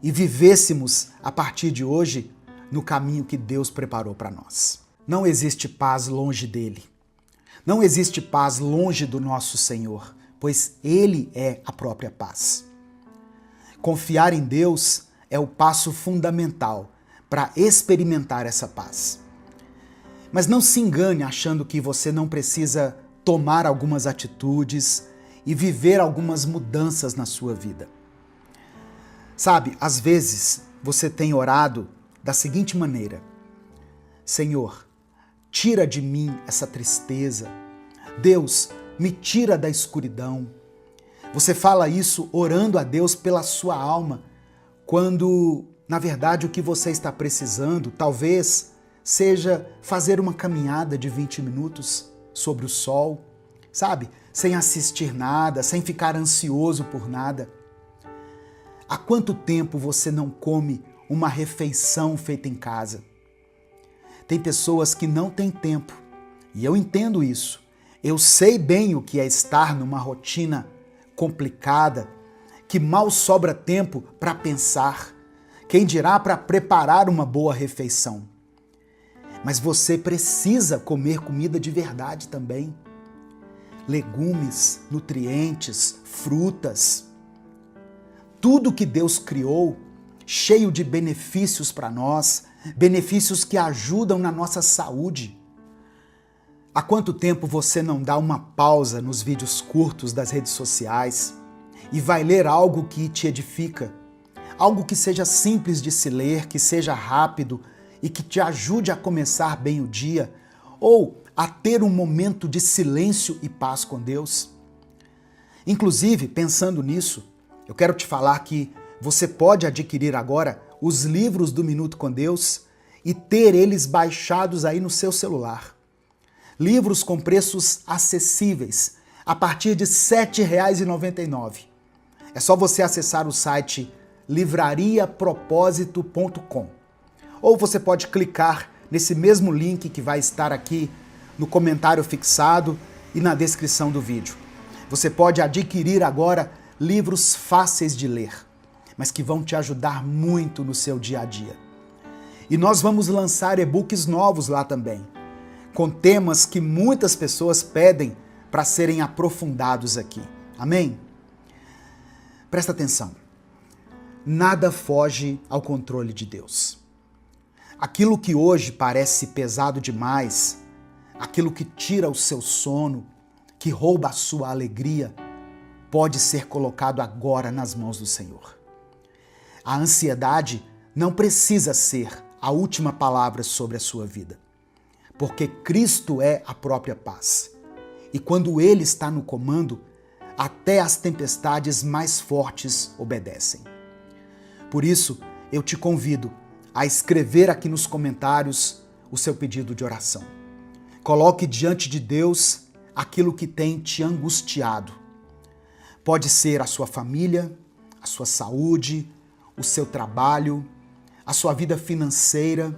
e vivêssemos a partir de hoje no caminho que Deus preparou para nós. Não existe paz longe dele. Não existe paz longe do nosso Senhor, pois Ele é a própria paz. Confiar em Deus é o passo fundamental para experimentar essa paz. Mas não se engane achando que você não precisa tomar algumas atitudes e viver algumas mudanças na sua vida. Sabe, às vezes você tem orado da seguinte maneira: Senhor, tira de mim essa tristeza. Deus, me tira da escuridão. Você fala isso orando a Deus pela sua alma, quando, na verdade, o que você está precisando talvez seja fazer uma caminhada de 20 minutos sobre o sol, sabe? Sem assistir nada, sem ficar ansioso por nada. Há quanto tempo você não come uma refeição feita em casa? Tem pessoas que não têm tempo, e eu entendo isso. Eu sei bem o que é estar numa rotina complicada, que mal sobra tempo para pensar, quem dirá para preparar uma boa refeição. Mas você precisa comer comida de verdade também. Legumes, nutrientes, frutas. Tudo que Deus criou, cheio de benefícios para nós, benefícios que ajudam na nossa saúde. Há quanto tempo você não dá uma pausa nos vídeos curtos das redes sociais e vai ler algo que te edifica? Algo que seja simples de se ler, que seja rápido e que te ajude a começar bem o dia, ou a ter um momento de silêncio e paz com Deus. Inclusive, pensando nisso, eu quero te falar que você pode adquirir agora os livros do Minuto com Deus e ter eles baixados aí no seu celular. Livros com preços acessíveis, a partir de R$ 7,99. É só você acessar o site livrariapropósito.com. Ou você pode clicar nesse mesmo link que vai estar aqui no comentário fixado e na descrição do vídeo. Você pode adquirir agora livros fáceis de ler, mas que vão te ajudar muito no seu dia a dia. E nós vamos lançar e-books novos lá também, com temas que muitas pessoas pedem para serem aprofundados aqui. Amém? Presta atenção. Nada foge ao controle de Deus. Aquilo que hoje parece pesado demais, aquilo que tira o seu sono, que rouba a sua alegria, pode ser colocado agora nas mãos do Senhor. A ansiedade não precisa ser a última palavra sobre a sua vida, porque Cristo é a própria paz. E quando Ele está no comando, até as tempestades mais fortes obedecem. Por isso, eu te convido a escrever aqui nos comentários o seu pedido de oração. Coloque diante de Deus aquilo que tem te angustiado. Pode ser a sua família, a sua saúde, o seu trabalho, a sua vida financeira,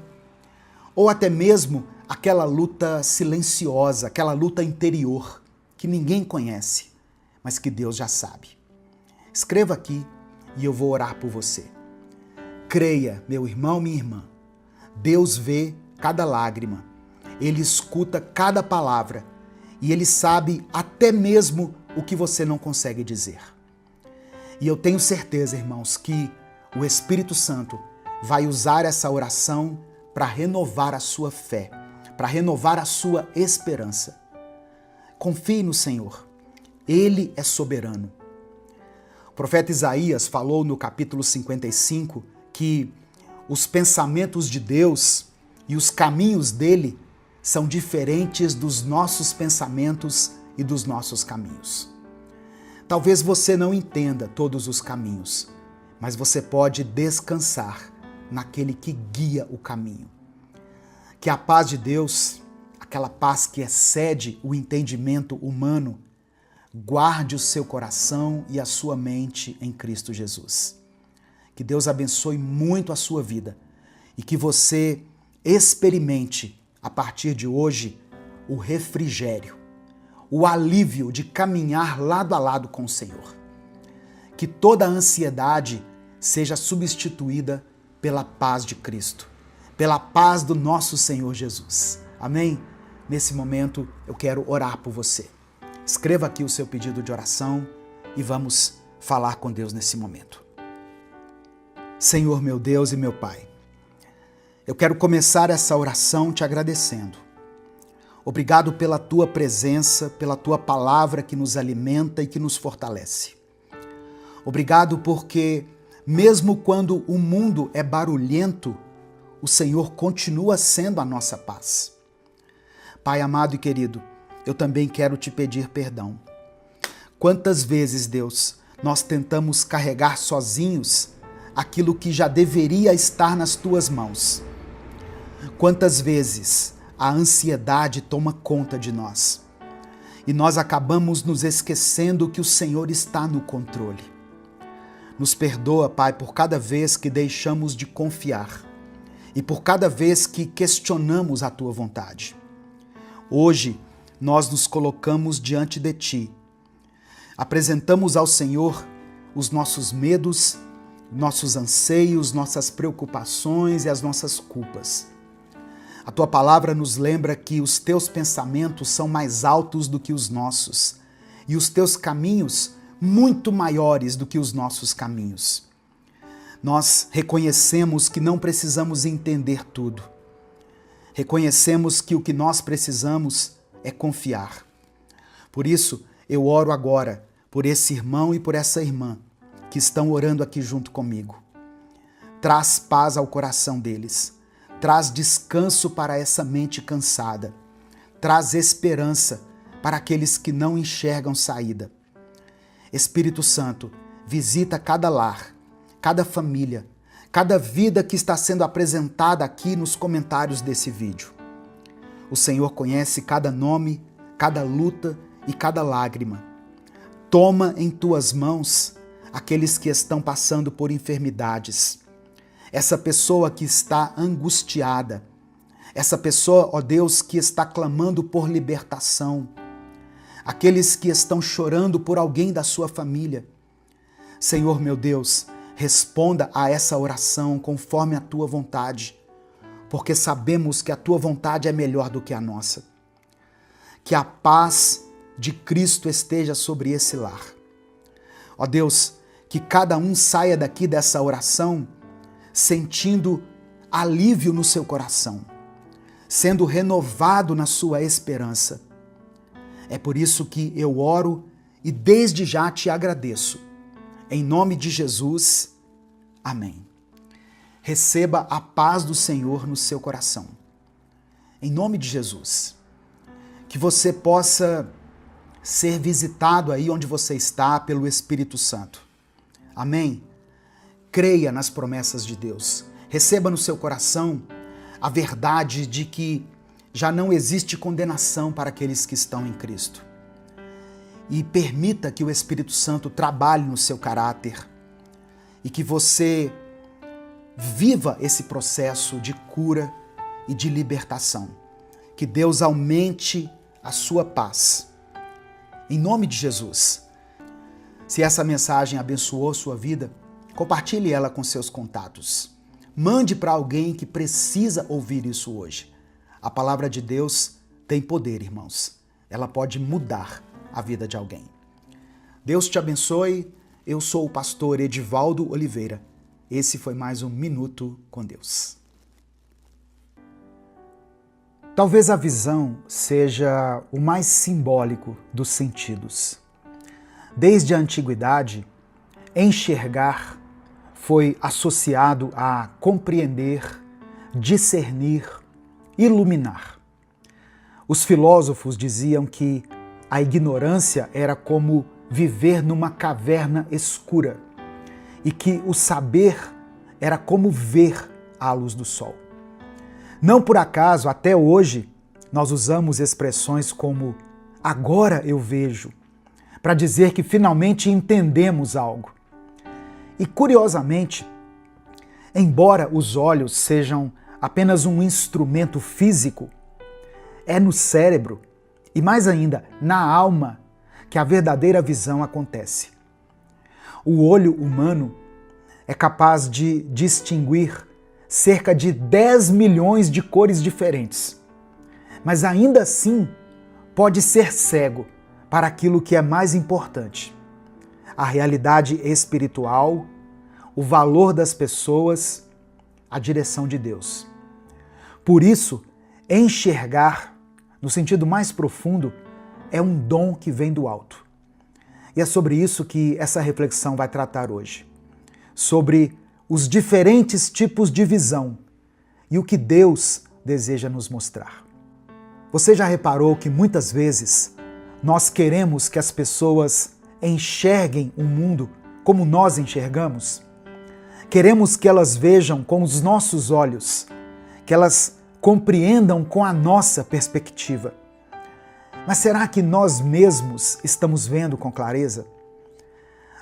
ou até mesmo aquela luta silenciosa, aquela luta interior que ninguém conhece, mas que Deus já sabe. Escreva aqui e eu vou orar por você. Creia, meu irmão, minha irmã, Deus vê cada lágrima, Ele escuta cada palavra e Ele sabe até mesmo o que você não consegue dizer. E eu tenho certeza, irmãos, que o Espírito Santo vai usar essa oração para renovar a sua fé, para renovar a sua esperança. Confie no Senhor, Ele é soberano. O profeta Isaías falou no capítulo 55 que os pensamentos de Deus e os caminhos dele são diferentes dos nossos pensamentos e dos nossos caminhos. Talvez você não entenda todos os caminhos, mas você pode descansar naquele que guia o caminho. Que a paz de Deus, aquela paz que excede o entendimento humano, guarde o seu coração e a sua mente em Cristo Jesus. Que Deus abençoe muito a sua vida e que você experimente, a partir de hoje, o refrigério, o alívio de caminhar lado a lado com o Senhor. Que toda a ansiedade seja substituída pela paz de Cristo, pela paz do nosso Senhor Jesus. Amém? Nesse momento eu quero orar por você. Escreva aqui o seu pedido de oração e vamos falar com Deus nesse momento. Senhor, meu Deus e meu Pai, eu quero começar essa oração te agradecendo. Obrigado pela tua presença, pela tua palavra que nos alimenta e que nos fortalece. Obrigado porque, mesmo quando o mundo é barulhento, o Senhor continua sendo a nossa paz. Pai amado e querido, eu também quero te pedir perdão. Quantas vezes, Deus, nós tentamos carregar sozinhos aquilo que já deveria estar nas tuas mãos? Quantas vezes a ansiedade toma conta de nós e nós acabamos nos esquecendo que o Senhor está no controle? Nos perdoa, Pai, por cada vez que deixamos de confiar e por cada vez que questionamos a tua vontade. Hoje, nós nos colocamos diante de Ti. Apresentamos ao Senhor os nossos medos, nossos anseios, nossas preocupações e as nossas culpas. A Tua palavra nos lembra que os Teus pensamentos são mais altos do que os nossos e os Teus caminhos muito maiores do que os nossos caminhos. Nós reconhecemos que não precisamos entender tudo. Reconhecemos que o que nós precisamos é confiar. Por isso, eu oro agora por esse irmão e por essa irmã que estão orando aqui junto comigo. Traz paz ao coração deles. Traz descanso para essa mente cansada. Traz esperança para aqueles que não enxergam saída. Espírito Santo, visita cada lar, cada família, cada vida que está sendo apresentada aqui nos comentários desse vídeo. O Senhor conhece cada nome, cada luta e cada lágrima. Toma em tuas mãos aqueles que estão passando por enfermidades. Essa pessoa que está angustiada, Essa pessoa, ó Deus, que está clamando por libertação. Aqueles que estão chorando por alguém da sua família. Senhor meu Deus, responda a essa oração conforme a tua vontade, porque sabemos que a tua vontade é melhor do que a nossa. Que a paz de Cristo esteja sobre esse lar. Ó Deus, que cada um saia daqui dessa oração sentindo alívio no seu coração, sendo renovado na sua esperança. É por isso que eu oro e desde já te agradeço. Em nome de Jesus, amém. Receba a paz do Senhor no seu coração. Em nome de Jesus. Que você possa ser visitado aí onde você está pelo Espírito Santo. Amém? Creia nas promessas de Deus. Receba no seu coração a verdade de que já não existe condenação para aqueles que estão em Cristo. E permita que o Espírito Santo trabalhe no seu caráter e que você viva esse processo de cura e de libertação. Que Deus aumente a sua paz. Em nome de Jesus. Se essa mensagem abençoou sua vida, compartilhe ela com seus contatos. Mande para alguém que precisa ouvir isso hoje. A palavra de Deus tem poder, irmãos. Ela pode mudar a vida de alguém. Deus te abençoe. Eu sou o pastor Edivaldo Oliveira. Esse foi mais um Minuto com Deus. Talvez a visão seja o mais simbólico dos sentidos. Desde a antiguidade, enxergar foi associado a compreender, discernir, iluminar. Os filósofos diziam que a ignorância era como viver numa caverna escura e que o saber era como ver à luz do sol. Não por acaso, até hoje, nós usamos expressões como agora eu vejo, para dizer que finalmente entendemos algo. E curiosamente, embora os olhos sejam apenas um instrumento físico, é no cérebro e mais ainda na alma que a verdadeira visão acontece. O olho humano é capaz de distinguir cerca de 10 milhões de cores diferentes, mas ainda assim pode ser cego para aquilo que é mais importante: a realidade espiritual, o valor das pessoas, a direção de Deus. Por isso, enxergar, no sentido mais profundo, é um dom que vem do alto. E é sobre isso que essa reflexão vai tratar hoje. Sobre os diferentes tipos de visão e o que Deus deseja nos mostrar. Você já reparou que muitas vezes nós queremos que as pessoas enxerguem o mundo como nós enxergamos? Queremos que elas vejam com os nossos olhos, que elas compreendam com a nossa perspectiva. Mas será que nós mesmos estamos vendo com clareza?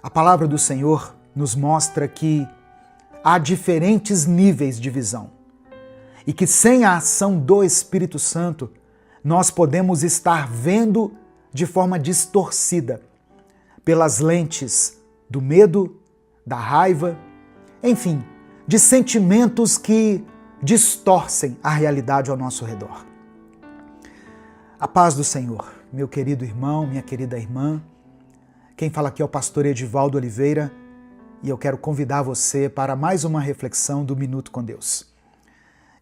A palavra do Senhor nos mostra que há diferentes níveis de visão e que sem a ação do Espírito Santo nós podemos estar vendo de forma distorcida pelas lentes do medo, da raiva, enfim, de sentimentos que distorcem a realidade ao nosso redor. A paz do Senhor, meu querido irmão, minha querida irmã. Quem fala aqui é o pastor Edivaldo Oliveira e eu quero convidar você para mais uma reflexão do Minuto com Deus.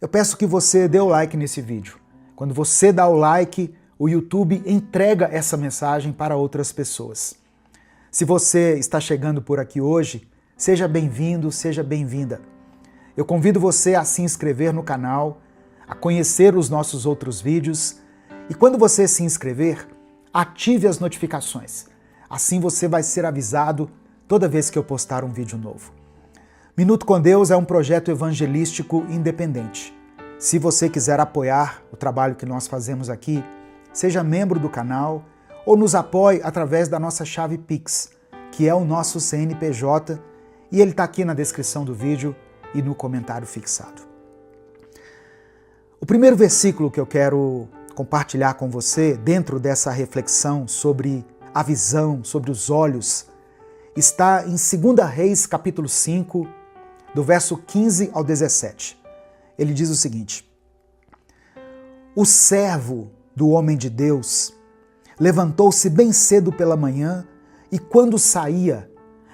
Eu peço que você dê o like nesse vídeo. Quando você dá o like, o YouTube entrega essa mensagem para outras pessoas. Se você está chegando por aqui hoje, seja bem-vindo, seja bem-vinda. Eu convido você a se inscrever no canal, a conhecer os nossos outros vídeos e quando você se inscrever, ative as notificações. Assim você vai ser avisado toda vez que eu postar um vídeo novo. Minuto com Deus é um projeto evangelístico independente. Se você quiser apoiar o trabalho que nós fazemos aqui, seja membro do canal ou nos apoie através da nossa chave Pix, que é o nosso CNPJ, e ele está aqui na descrição do vídeo e no comentário fixado. O primeiro versículo que eu quero compartilhar com você, dentro dessa reflexão sobre a visão, sobre os olhos, está em 2 Reis, capítulo 5, do verso 15 ao 17. Ele diz o seguinte: O servo do homem de Deus levantou-se bem cedo pela manhã e, quando saía,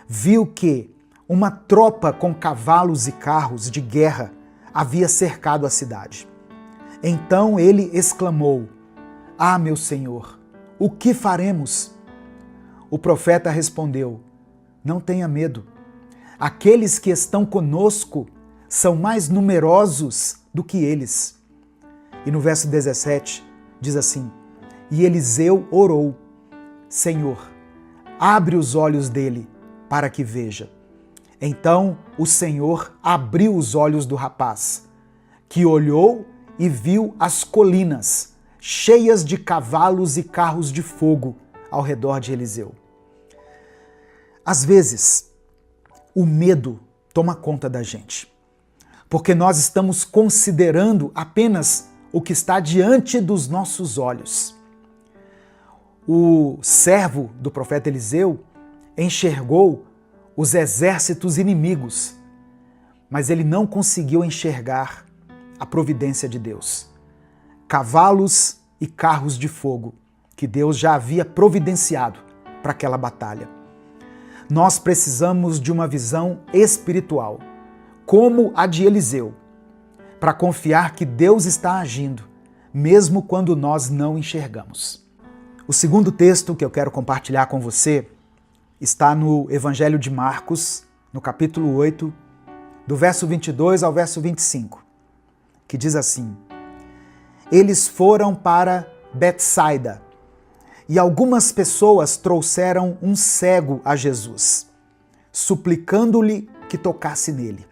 viu que uma tropa com cavalos e carros de guerra havia cercado a cidade. Então ele exclamou: Ah, meu senhor, o que faremos? O profeta respondeu: Não tenha medo. Aqueles que estão conosco são mais numerosos do que eles. E no verso 17 diz assim: E Eliseu orou: Senhor, abre os olhos dele para que veja. Então o Senhor abriu os olhos do rapaz, que olhou e viu as colinas cheias de cavalos e carros de fogo ao redor de Eliseu. Às vezes, o medo toma conta da gente, porque nós estamos considerando apenas o que está diante dos nossos olhos. O servo do profeta Eliseu enxergou os exércitos inimigos, mas ele não conseguiu enxergar a providência de Deus. Cavalos e carros de fogo que Deus já havia providenciado para aquela batalha. Nós precisamos de uma visão espiritual, como a de Eliseu, para confiar que Deus está agindo, mesmo quando nós não enxergamos. O segundo texto que eu quero compartilhar com você está no Evangelho de Marcos, no capítulo 8, do verso 22 ao verso 25, que diz assim: Eles foram para Betsaida, e algumas pessoas trouxeram um cego a Jesus, suplicando-lhe que tocasse nele.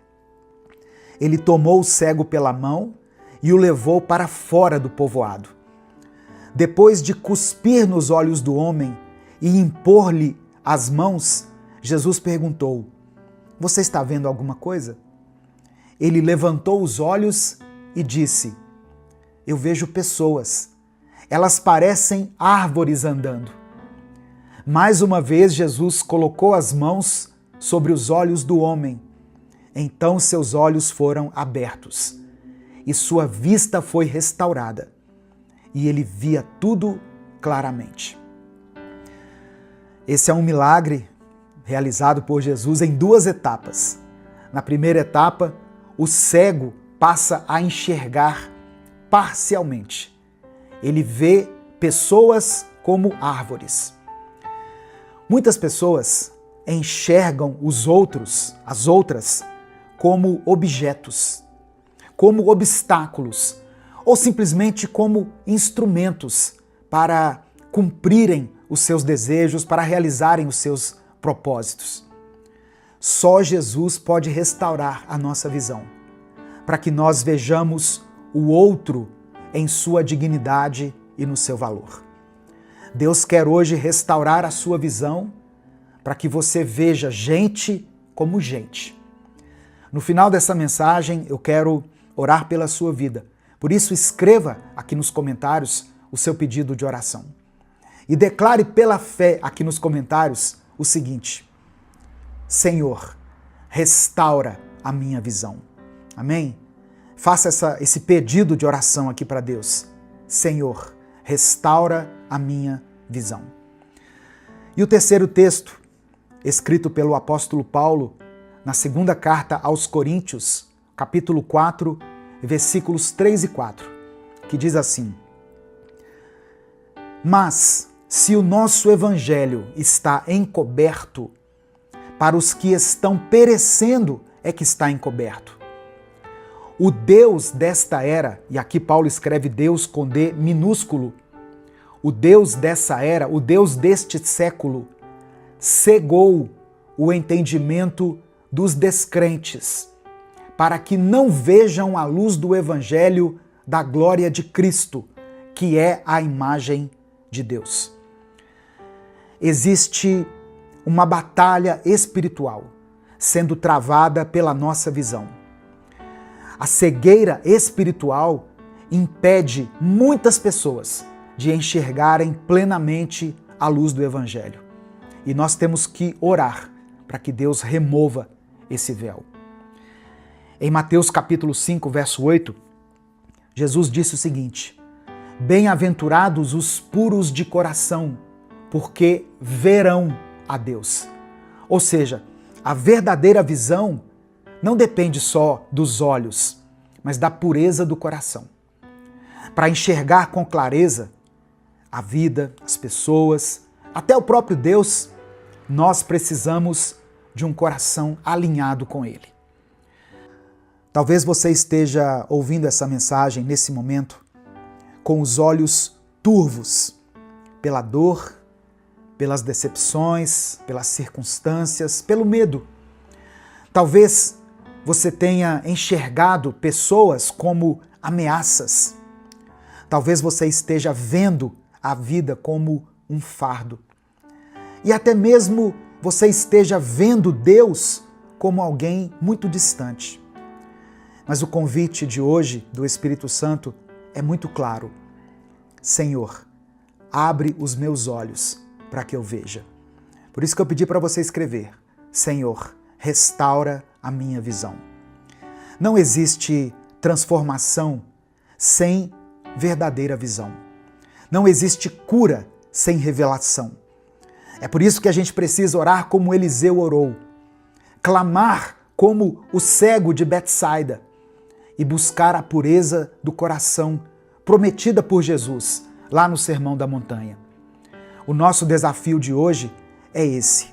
Ele tomou o cego pela mão e o levou para fora do povoado. Depois de cuspir nos olhos do homem e impor-lhe as mãos, Jesus perguntou: Você está vendo alguma coisa? Ele levantou os olhos e disse: Eu vejo pessoas. Elas parecem árvores andando. Mais uma vez, Jesus colocou as mãos sobre os olhos do homem. Então seus olhos foram abertos e sua vista foi restaurada, e ele via tudo claramente. Esse é um milagre realizado por Jesus em duas etapas. Na primeira etapa, o cego passa a enxergar parcialmente. Ele vê pessoas como árvores. Muitas pessoas enxergam os outros, as outras, como objetos, como obstáculos, ou simplesmente como instrumentos para cumprirem os seus desejos, para realizarem os seus propósitos. Só Jesus pode restaurar a nossa visão, para que nós vejamos o outro em sua dignidade e no seu valor. Deus quer hoje restaurar a sua visão para que você veja gente como gente. No final dessa mensagem, eu quero orar pela sua vida. Por isso, escreva aqui nos comentários o seu pedido de oração. E declare pela fé aqui nos comentários o seguinte: Senhor, restaura a minha visão. Amém? Faça esse pedido de oração aqui para Deus. Senhor, restaura a minha visão. E o terceiro texto, escrito pelo apóstolo Paulo, na segunda carta aos Coríntios, capítulo 4, versículos 3 e 4, que diz assim: Mas, se o nosso evangelho está encoberto, para os que estão perecendo é que está encoberto. O Deus desta era, e aqui Paulo escreve Deus com D minúsculo, o Deus dessa era, o Deus deste século, cegou o entendimento dos descrentes, para que não vejam a luz do evangelho da glória de Cristo, que é a imagem de Deus. Existe uma batalha espiritual sendo travada pela nossa visão. A cegueira espiritual impede muitas pessoas de enxergarem plenamente a luz do Evangelho. E nós temos que orar para que Deus remova esse véu. Em Mateus capítulo 5, verso 8, Jesus disse o seguinte: bem-aventurados os puros de coração, porque verão a Deus. Ou seja, a verdadeira visão não depende só dos olhos, mas da pureza do coração. Para enxergar com clareza a vida, as pessoas, até o próprio Deus, nós precisamos de um coração alinhado com Ele. Talvez você esteja ouvindo essa mensagem nesse momento com os olhos turvos pela dor, pelas decepções, pelas circunstâncias, pelo medo. Talvez você tenha enxergado pessoas como ameaças. Talvez você esteja vendo a vida como um fardo. E até mesmo você esteja vendo Deus como alguém muito distante. Mas o convite de hoje do Espírito Santo é muito claro. Senhor, abre os meus olhos para que eu veja. Por isso que eu pedi para você escrever: Senhor, restaura a minha visão. Não existe transformação sem verdadeira visão. Não existe cura sem revelação. É por isso que a gente precisa orar como Eliseu orou, clamar como o cego de Betsaida e buscar a pureza do coração prometida por Jesus lá no Sermão da Montanha. O nosso desafio de hoje é esse: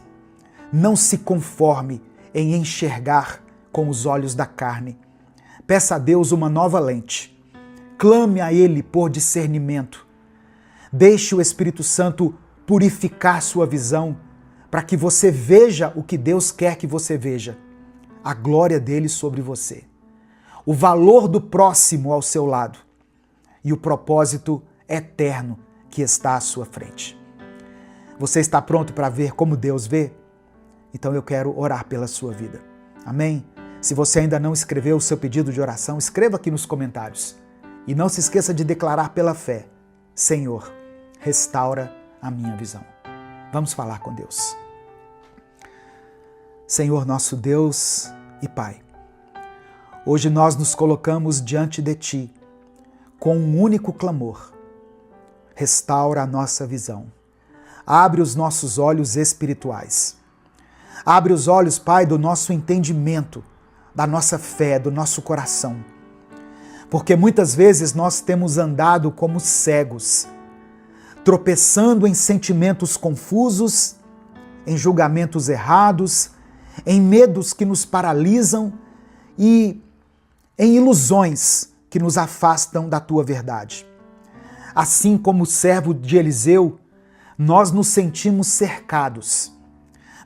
não se conforme em enxergar com os olhos da carne. Peça a Deus uma nova lente. Clame a Ele por discernimento. Deixe o Espírito Santo purificar sua visão para que você veja o que Deus quer que você veja. A glória dele sobre você. O valor do próximo ao seu lado. E o propósito eterno que está à sua frente. Você está pronto para ver como Deus vê? Então eu quero orar pela sua vida. Amém? Se você ainda não escreveu o seu pedido de oração, escreva aqui nos comentários. E não se esqueça de declarar pela fé: Senhor, restaura a minha visão. Vamos falar com Deus. Senhor nosso Deus e Pai, hoje nós nos colocamos diante de Ti com um único clamor: restaura a nossa visão. Abre os nossos olhos espirituais. Abre os olhos, Pai, do nosso entendimento, da nossa fé, do nosso coração. Porque muitas vezes nós temos andado como cegos, tropeçando em sentimentos confusos, em julgamentos errados, em medos que nos paralisam e em ilusões que nos afastam da Tua verdade. Assim como o servo de Eliseu, nós nos sentimos cercados.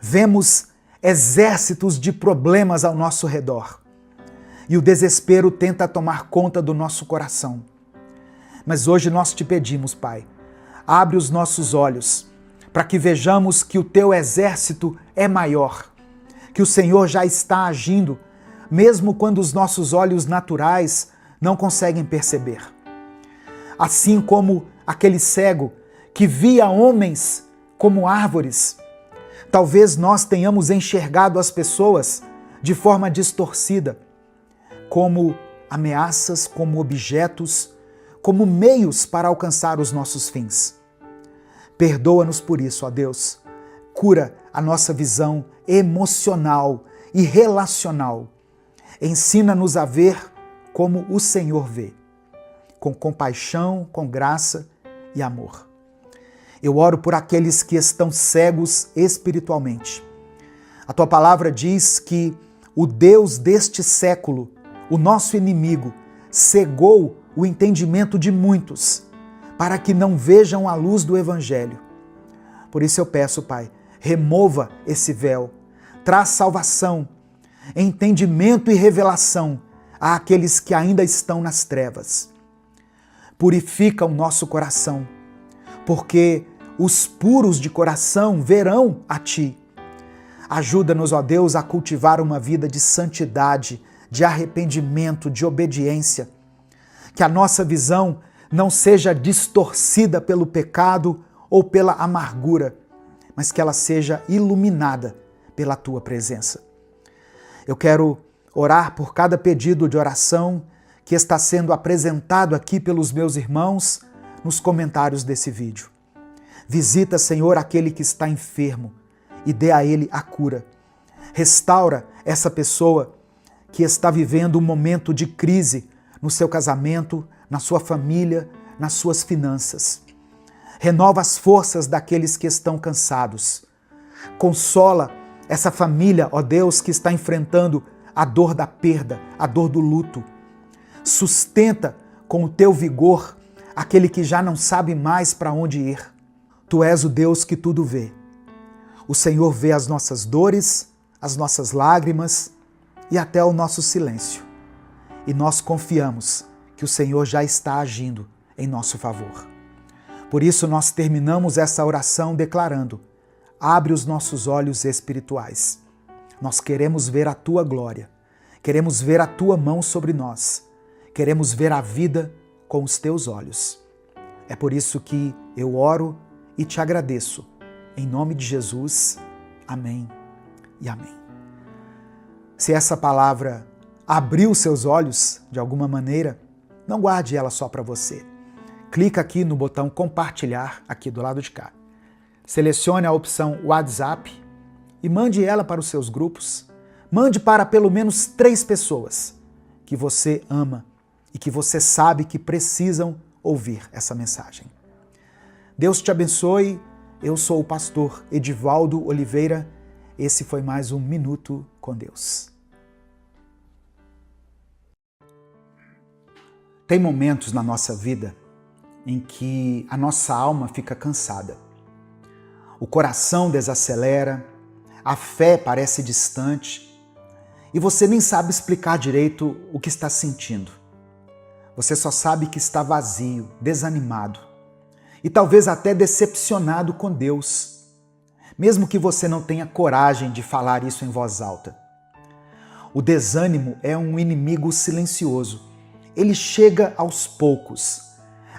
Vemos exércitos de problemas ao nosso redor. E o desespero tenta tomar conta do nosso coração. Mas hoje nós te pedimos, Pai, abre os nossos olhos para que vejamos que o Teu exército é maior, que o Senhor já está agindo, mesmo quando os nossos olhos naturais não conseguem perceber. Assim como aquele cego que via homens como árvores, talvez nós tenhamos enxergado as pessoas de forma distorcida, como ameaças, como objetos, como meios para alcançar os nossos fins. Perdoa-nos por isso, ó Deus. Cura a nossa visão emocional e relacional. Ensina-nos a ver como o Senhor vê, com compaixão, com graça e amor. Eu oro por aqueles que estão cegos espiritualmente. A Tua palavra diz que o Deus deste século, o nosso inimigo, cegou o entendimento de muitos para que não vejam a luz do Evangelho. Por isso eu peço, Pai, remova esse véu, traz salvação, entendimento e revelação àqueles que ainda estão nas trevas. Purifica o nosso coração, porque os puros de coração verão a Ti. Ajuda-nos, ó Deus, a cultivar uma vida de santidade, de arrependimento, de obediência. que a nossa visão não seja distorcida pelo pecado ou pela amargura, mas que ela seja iluminada pela tua presença. Eu quero orar por cada pedido de oração que está sendo apresentado aqui pelos meus irmãos nos comentários desse vídeo. Visita, Senhor, aquele que está enfermo e dê a ele a cura. Restaura essa pessoa que está vivendo um momento de crise no seu casamento, na sua família, nas suas finanças. Renova as forças daqueles que estão cansados. Consola essa família, ó Deus, que está enfrentando a dor da perda, a dor do luto. Sustenta com o teu vigor aquele que já não sabe mais para onde ir. Tu és o Deus que tudo vê. O Senhor vê as nossas dores, as nossas lágrimas e até o nosso silêncio. E nós confiamos que o Senhor já está agindo em nosso favor. Por isso nós terminamos essa oração declarando: abre os nossos olhos espirituais. Nós queremos ver a tua glória, queremos ver a tua mão sobre nós, queremos ver a vida com os teus olhos. É por isso que eu oro e te agradeço. Em nome de Jesus, amém e amém. Se essa palavra abriu seus olhos de alguma maneira, não guarde ela só para você. Clica aqui no botão compartilhar, aqui do lado de cá. Selecione a opção WhatsApp e mande ela para os seus grupos. Mande para pelo menos 3 pessoas que você ama e que você sabe que precisam ouvir essa mensagem. Deus te abençoe. Eu sou o pastor Edivaldo Oliveira. Esse foi mais um Minuto com Deus. Tem momentos na nossa vida em que a nossa alma fica cansada. O coração desacelera, a fé parece distante e você nem sabe explicar direito o que está sentindo. Você só sabe que está vazio, desanimado e talvez até decepcionado com Deus, mesmo que você não tenha coragem de falar isso em voz alta. O desânimo é um inimigo silencioso. Ele chega aos poucos.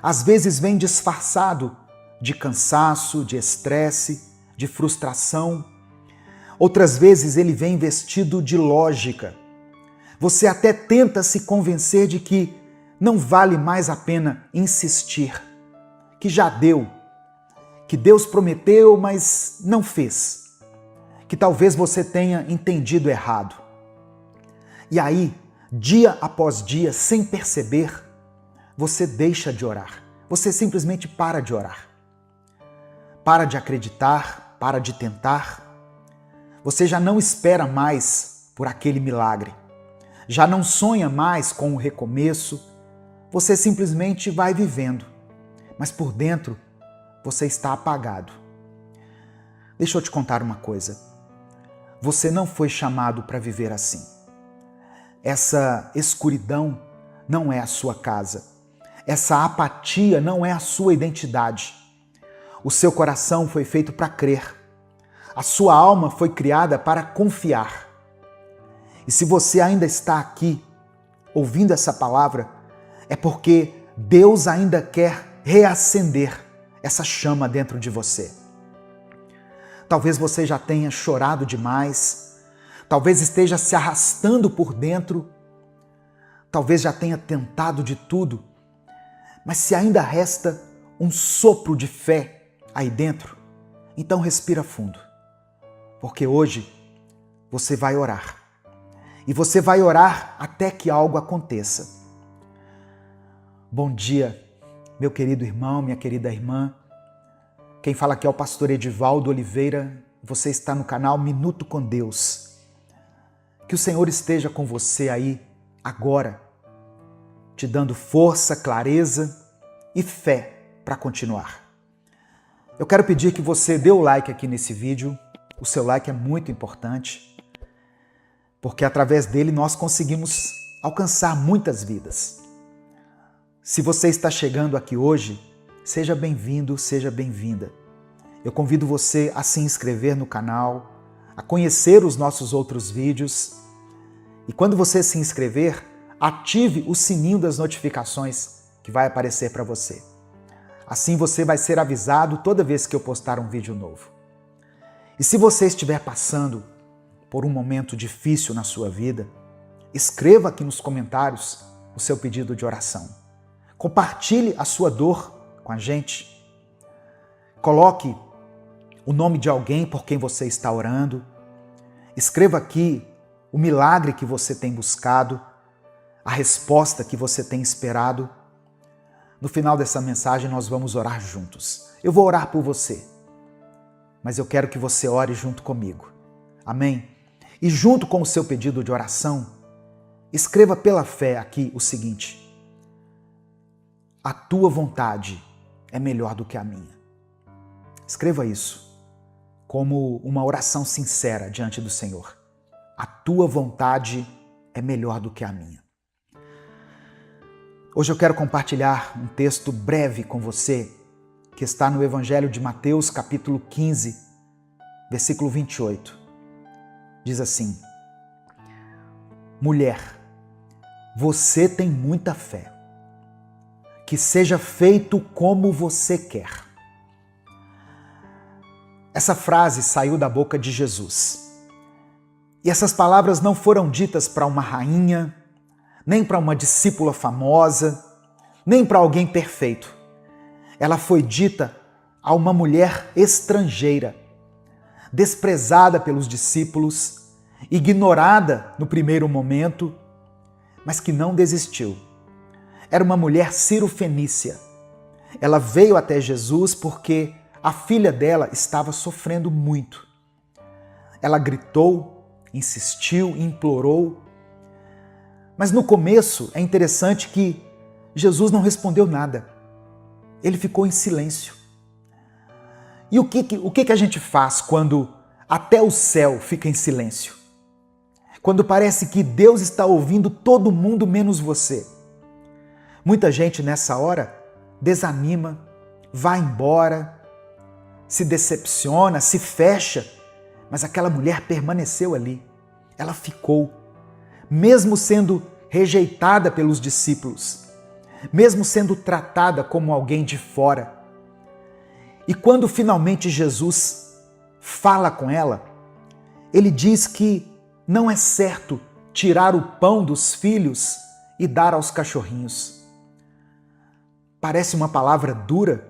Às vezes vem disfarçado de cansaço, de estresse, de frustração. Outras vezes ele vem vestido de lógica. Você até tenta se convencer de que não vale mais a pena insistir, que já deu, que Deus prometeu, mas não fez, que talvez você tenha entendido errado. E aí, dia após dia, sem perceber, você deixa de orar. Você simplesmente para de orar. Para de acreditar, para de tentar. Você já não espera mais por aquele milagre. Já não sonha mais com o recomeço. Você simplesmente vai vivendo. Mas por dentro, você está apagado. Deixa eu te contar uma coisa. Você não foi chamado para viver assim. Essa escuridão não é a sua casa. Essa apatia não é a sua identidade. O seu coração foi feito para crer. A sua alma foi criada para confiar. E se você ainda está aqui, ouvindo essa palavra, é porque Deus ainda quer reacender essa chama dentro de você. Talvez você já tenha chorado demais, talvez esteja se arrastando por dentro, talvez já tenha tentado de tudo, mas se ainda resta um sopro de fé aí dentro, então respira fundo, porque hoje você vai orar. E você vai orar até que algo aconteça. Bom dia, meu querido irmão, minha querida irmã. Quem fala aqui é o pastor Edivaldo Oliveira. Você está no canal Minuto com Deus. Que o Senhor esteja com você aí agora, te dando força, clareza e fé para continuar. Eu quero pedir que você dê o like aqui nesse vídeo. O seu like é muito importante, porque através dele nós conseguimos alcançar muitas vidas. Se você está chegando aqui hoje, seja bem-vindo, seja bem-vinda. Eu convido você a se inscrever no canal, a conhecer os nossos outros vídeos. E quando você se inscrever, ative o sininho das notificações que vai aparecer para você. Assim você vai ser avisado toda vez que eu postar um vídeo novo. E se você estiver passando por um momento difícil na sua vida, escreva aqui nos comentários o seu pedido de oração. Compartilhe a sua dor com a gente. Coloque o nome de alguém por quem você está orando. Escreva aqui o milagre que você tem buscado, a resposta que você tem esperado. No final dessa mensagem nós vamos orar juntos. Eu vou orar por você, mas eu quero que você ore junto comigo. Amém? E junto com o seu pedido de oração, escreva pela fé aqui o seguinte: a tua vontade é melhor do que a minha. Escreva isso como uma oração sincera diante do Senhor. A tua vontade é melhor do que a minha. Hoje eu quero compartilhar um texto breve com você que está no Evangelho de Mateus, capítulo 15, versículo 28. Diz assim: mulher, você tem muita fé. Que seja feito como você quer. Essa frase saiu da boca de Jesus. E essas palavras não foram ditas para uma rainha, nem para uma discípula famosa, nem para alguém perfeito. Ela foi dita a uma mulher estrangeira, desprezada pelos discípulos, ignorada no primeiro momento, mas que não desistiu. Era uma mulher cirofenícia. Ela veio até Jesus porque a filha dela estava sofrendo muito. Ela gritou, insistiu, implorou. Mas no começo é interessante que Jesus não respondeu nada. Ele ficou em silêncio. E o que a gente faz quando até o céu fica em silêncio? Quando parece que Deus está ouvindo todo mundo menos você. Muita gente nessa hora desanima, vai embora, se decepciona, se fecha, mas aquela mulher permaneceu ali. Ela ficou, mesmo sendo rejeitada pelos discípulos, mesmo sendo tratada como alguém de fora. E quando finalmente Jesus fala com ela, ele diz que não é certo tirar o pão dos filhos e dar aos cachorrinhos. Parece uma palavra dura,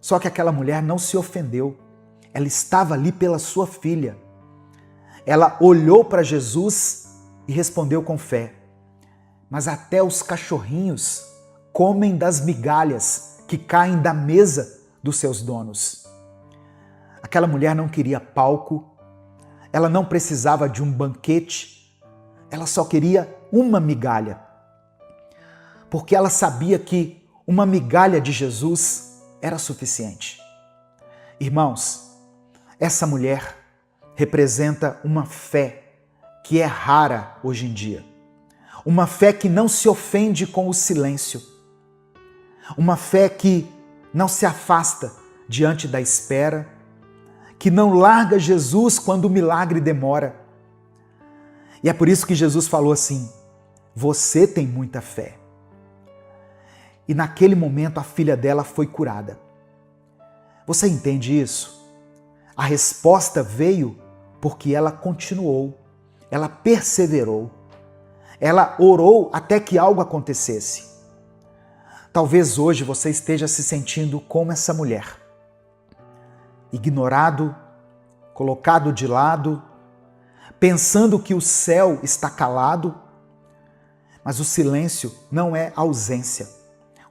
só que aquela mulher não se ofendeu. Ela estava ali pela sua filha. Ela olhou para Jesus e respondeu com fé: mas até os cachorrinhos comem das migalhas que caem da mesa dos seus donos. Aquela mulher não queria palco, ela não precisava de um banquete, ela só queria uma migalha. Porque ela sabia que uma migalha de Jesus era suficiente. Irmãos, essa mulher representa uma fé que é rara hoje em dia. Uma fé que não se ofende com o silêncio. Uma fé que não se afasta diante da espera, que não larga Jesus quando o milagre demora. E é por isso que Jesus falou assim: você tem muita fé. E naquele momento a filha dela foi curada. Você entende isso? A resposta veio porque ela continuou, ela perseverou, ela orou até que algo acontecesse. Talvez hoje você esteja se sentindo como essa mulher, ignorado, colocado de lado, pensando que o céu está calado, mas o silêncio não é ausência.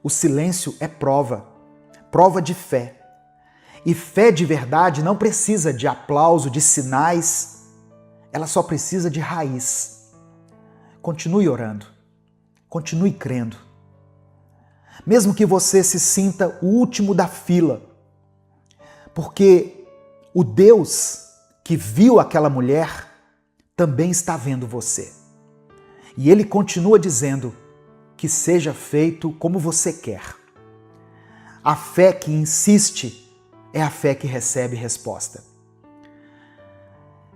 O silêncio é prova de fé. E fé de verdade não precisa de aplauso, de sinais, ela só precisa de raiz. Continue orando, continue crendo. Mesmo que você se sinta o último da fila, porque o Deus que viu aquela mulher também está vendo você. E ele continua dizendo: que seja feito como você quer. A fé que insiste é a fé que recebe resposta.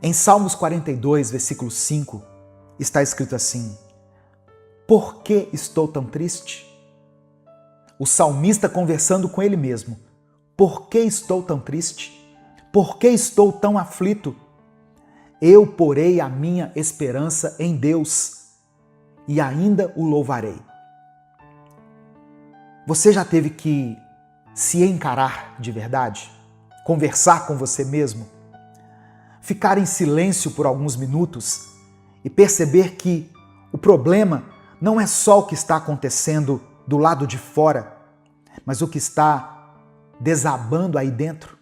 Em Salmos 42, versículo 5, está escrito assim: Por que estou tão triste? O salmista conversando com ele mesmo. Por que estou tão triste? Por que estou tão aflito? Eu porei a minha esperança em Deus e ainda o louvarei. Você já teve que se encarar de verdade? Conversar com você mesmo? Ficar em silêncio por alguns minutos e perceber que o problema não é só o que está acontecendo do lado de fora, mas o que está desabando aí dentro?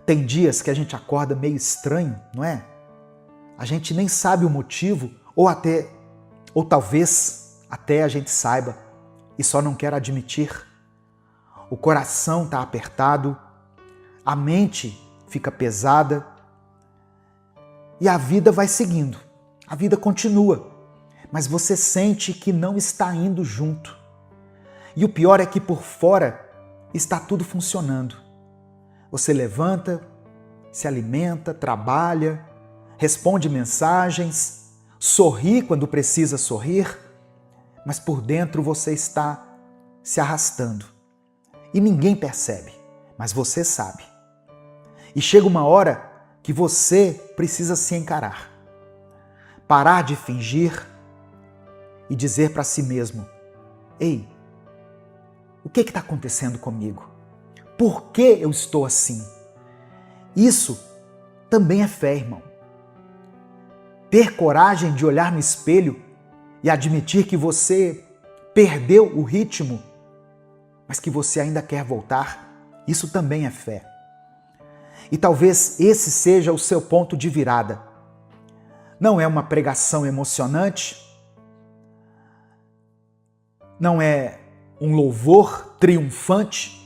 Tem dias que a gente acorda meio estranho, não é? A gente nem sabe o motivo, ou talvez até a gente saiba e só não quer admitir. O coração está apertado, a mente fica pesada e a vida vai seguindo. A vida continua, mas você sente que não está indo junto. E o pior é que por fora está tudo funcionando. Você levanta, se alimenta, trabalha, responde mensagens, sorri quando precisa sorrir, mas por dentro você está se arrastando. E ninguém percebe, mas você sabe. E chega uma hora que você precisa se encarar. Parar de fingir e dizer para si mesmo: ei, o que está acontecendo comigo? Por que eu estou assim? Isso também é fé, irmão. Ter coragem de olhar no espelho e admitir que você perdeu o ritmo, mas que você ainda quer voltar, isso também é fé. E talvez esse seja o seu ponto de virada. Não é uma pregação emocionante, não é um louvor triunfante,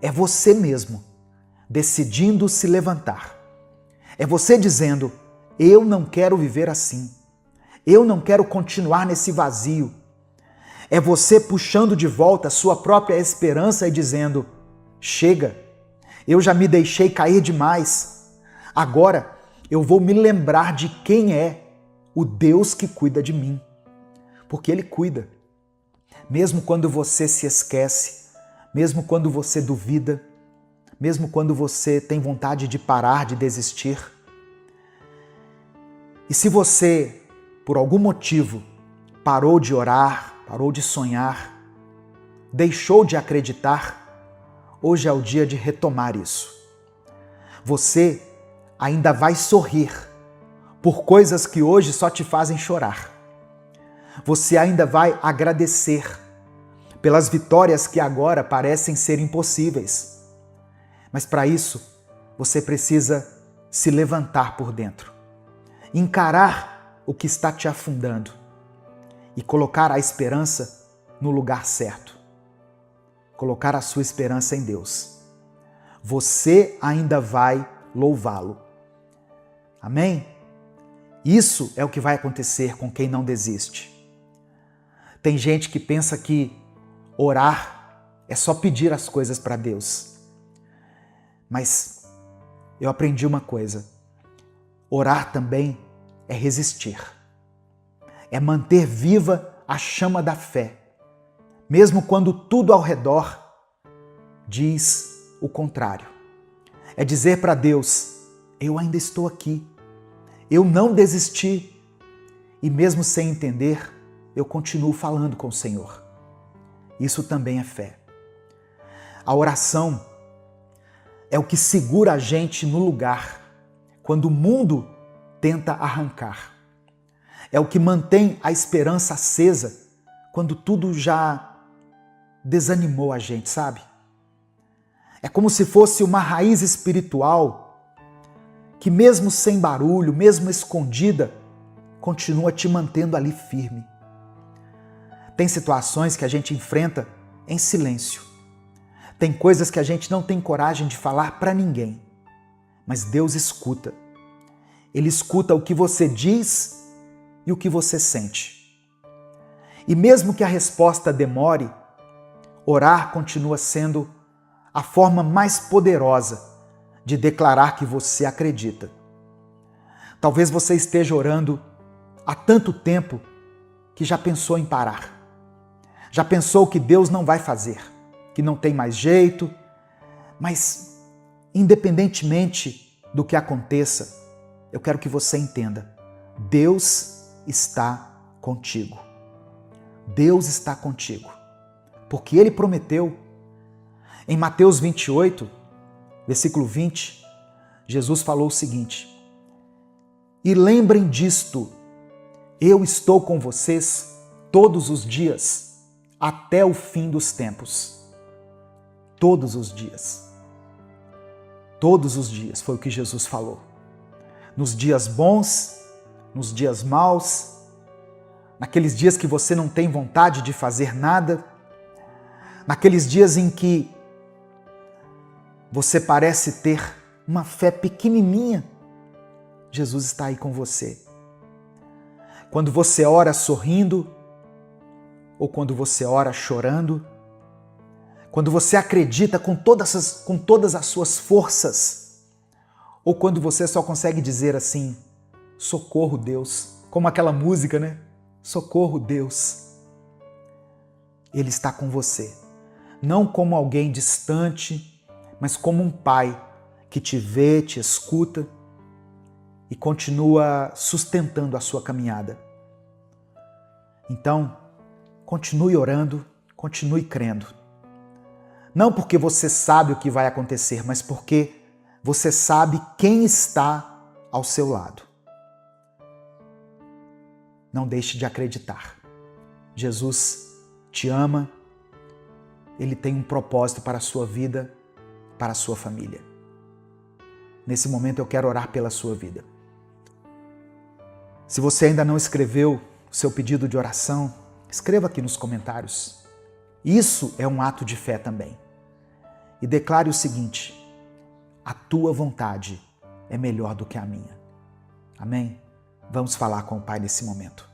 é você mesmo decidindo se levantar. É você dizendo: eu não quero viver assim. Eu não quero continuar nesse vazio. É você puxando de volta a sua própria esperança e dizendo: chega, eu já me deixei cair demais. Agora eu vou me lembrar de quem é o Deus que cuida de mim. Porque Ele cuida. Mesmo quando você se esquece, mesmo quando você duvida, mesmo quando você tem vontade de parar, de desistir. E se você, por algum motivo, parou de orar, parou de sonhar, deixou de acreditar, hoje é o dia de retomar isso. Você ainda vai sorrir por coisas que hoje só te fazem chorar. Você ainda vai agradecer pelas vitórias que agora parecem ser impossíveis. Mas para isso, você precisa se levantar por dentro, encarar o que está te afundando e colocar a esperança no lugar certo. Colocar a sua esperança em Deus. Você ainda vai louvá-lo. Amém? Isso é o que vai acontecer com quem não desiste. Tem gente que pensa que orar é só pedir as coisas para Deus. Mas eu aprendi uma coisa. Orar também é resistir. É manter viva a chama da fé, mesmo quando tudo ao redor diz o contrário. É dizer para Deus: eu ainda estou aqui. Eu não desisti. E mesmo sem entender, eu continuo falando com o Senhor. Isso também é fé. A oração é o que segura a gente no lugar quando o mundo tenta arrancar. É o que mantém a esperança acesa quando tudo já desanimou a gente, sabe? É como se fosse uma raiz espiritual que mesmo sem barulho, mesmo escondida, continua te mantendo ali firme. Tem situações que a gente enfrenta em silêncio. Tem coisas que a gente não tem coragem de falar para ninguém. Mas Deus escuta. Ele escuta o que você diz e o que você sente. E mesmo que a resposta demore, orar continua sendo a forma mais poderosa de declarar que você acredita. Talvez você esteja orando há tanto tempo que já pensou em parar. Já pensou que Deus não vai fazer, que não tem mais jeito, mas independentemente do que aconteça, eu quero que você entenda, Deus está contigo. Deus está contigo, porque Ele prometeu. Em Mateus 28, versículo 20, Jesus falou o seguinte: e lembrem disto, eu estou com vocês todos os dias, até o fim dos tempos. Todos os dias. Todos os dias, foi o que Jesus falou. Nos dias bons, nos dias maus, naqueles dias que você não tem vontade de fazer nada, naqueles dias em que você parece ter uma fé pequenininha, Jesus está aí com você. Quando você ora sorrindo, ou quando você ora chorando, quando você acredita com todas as suas forças, ou quando você só consegue dizer assim, socorro Deus, como aquela música, né? Socorro Deus. Ele está com você, não como alguém distante, mas como um pai que te vê, te escuta e continua sustentando a sua caminhada. Então, continue orando, continue crendo. Não porque você sabe o que vai acontecer, mas porque você sabe quem está ao seu lado. Não deixe de acreditar. Jesus te ama, Ele tem um propósito para a sua vida, para a sua família. Nesse momento eu quero orar pela sua vida. Se você ainda não escreveu o seu pedido de oração, escreva aqui nos comentários. Isso é um ato de fé também. E declare o seguinte: a tua vontade é melhor do que a minha. Amém? Vamos falar com o Pai nesse momento.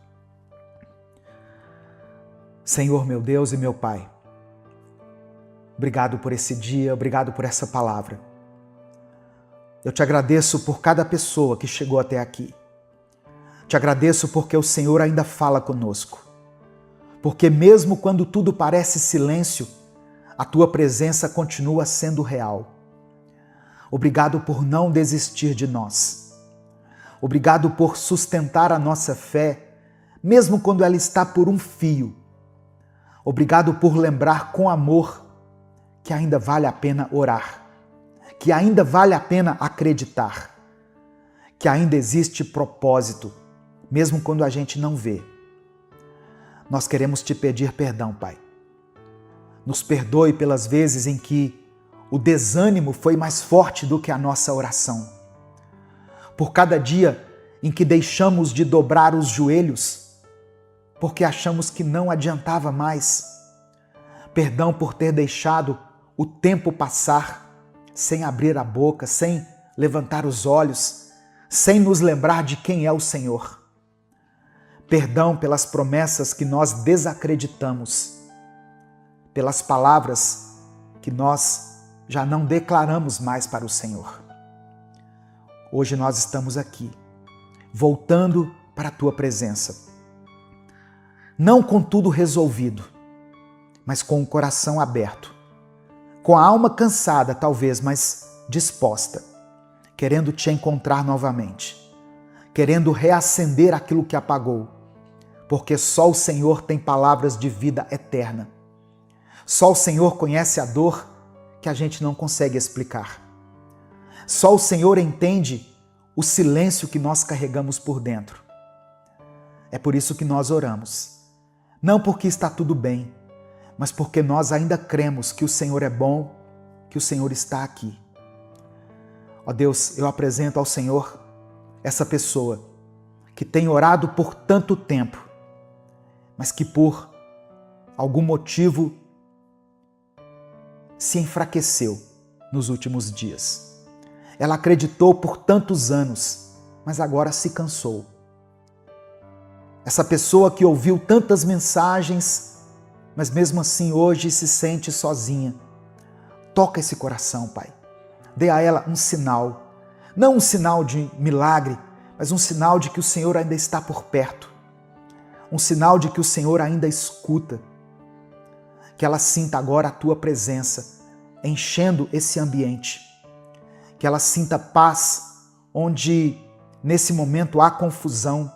Senhor, meu Deus e meu Pai, obrigado por esse dia, obrigado por essa palavra. Eu te agradeço por cada pessoa que chegou até aqui. Te agradeço porque o Senhor ainda fala conosco. Porque mesmo quando tudo parece silêncio, a tua presença continua sendo real. Obrigado por não desistir de nós. Obrigado por sustentar a nossa fé, mesmo quando ela está por um fio. Obrigado por lembrar com amor que ainda vale a pena orar, que ainda vale a pena acreditar, que ainda existe propósito, mesmo quando a gente não vê. Nós queremos te pedir perdão, Pai. Nos perdoe pelas vezes em que o desânimo foi mais forte do que a nossa oração. Por cada dia em que deixamos de dobrar os joelhos, porque achamos que não adiantava mais. Perdão por ter deixado o tempo passar sem abrir a boca, sem levantar os olhos, sem nos lembrar de quem é o Senhor. Perdão pelas promessas que nós desacreditamos, pelas palavras que nós já não declaramos mais para o Senhor. Hoje nós estamos aqui, voltando para a Tua presença. Não com tudo resolvido, mas com o coração aberto, com a alma cansada talvez, mas disposta, querendo Te encontrar novamente, querendo reacender aquilo que apagou, porque só o Senhor tem palavras de vida eterna. Só o Senhor conhece a dor que a gente não consegue explicar. Só o Senhor entende o silêncio que nós carregamos por dentro. É por isso que nós oramos. Não porque está tudo bem, mas porque nós ainda cremos que o Senhor é bom, que o Senhor está aqui. Ó Deus, eu apresento ao Senhor essa pessoa que tem orado por tanto tempo, mas que por algum motivo se enfraqueceu nos últimos dias. Ela acreditou por tantos anos, mas agora se cansou. Essa pessoa que ouviu tantas mensagens, mas mesmo assim hoje se sente sozinha. Toca esse coração, Pai. Dê a ela um sinal, não um sinal de milagre, mas um sinal de que o Senhor ainda está por perto. um sinal de que o Senhor ainda escuta. Que ela sinta agora a tua presença enchendo esse ambiente. Que ela sinta paz onde nesse momento há confusão.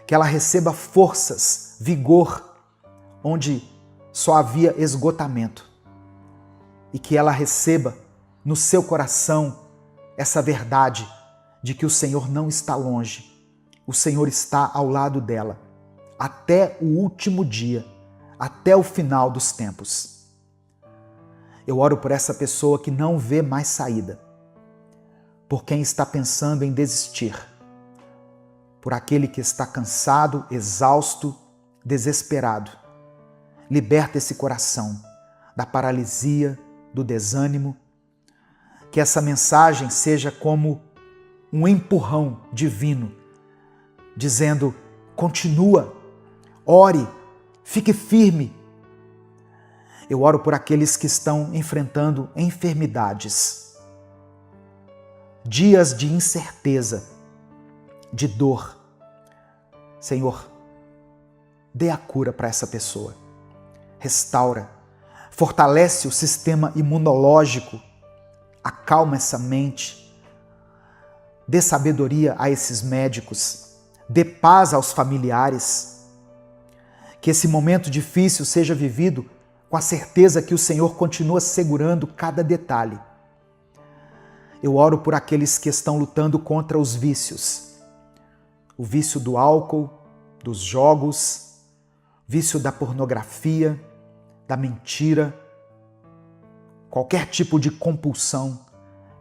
Que ela receba forças, vigor, onde só havia esgotamento. E que ela receba no seu coração essa verdade de que o Senhor não está longe. O Senhor está ao lado dela, até o último dia, até o final dos tempos. Eu oro por essa pessoa que não vê mais saída, por quem está pensando em desistir, por aquele que está cansado, exausto, desesperado. Liberta esse coração da paralisia, do desânimo. Que essa mensagem seja como um empurrão divino, dizendo: continua, ore, fique firme. Eu oro por aqueles que estão enfrentando enfermidades, dias de incerteza, de dor. Senhor, dê a cura para essa pessoa. Restaura, fortalece o sistema imunológico, acalma essa mente, dê sabedoria a esses médicos, dê paz aos familiares. Que esse momento difícil seja vivido com a certeza que o Senhor continua segurando cada detalhe. Eu oro por aqueles que estão lutando contra os vícios. O vício do álcool, dos jogos, vício da pornografia, da mentira, qualquer tipo de compulsão.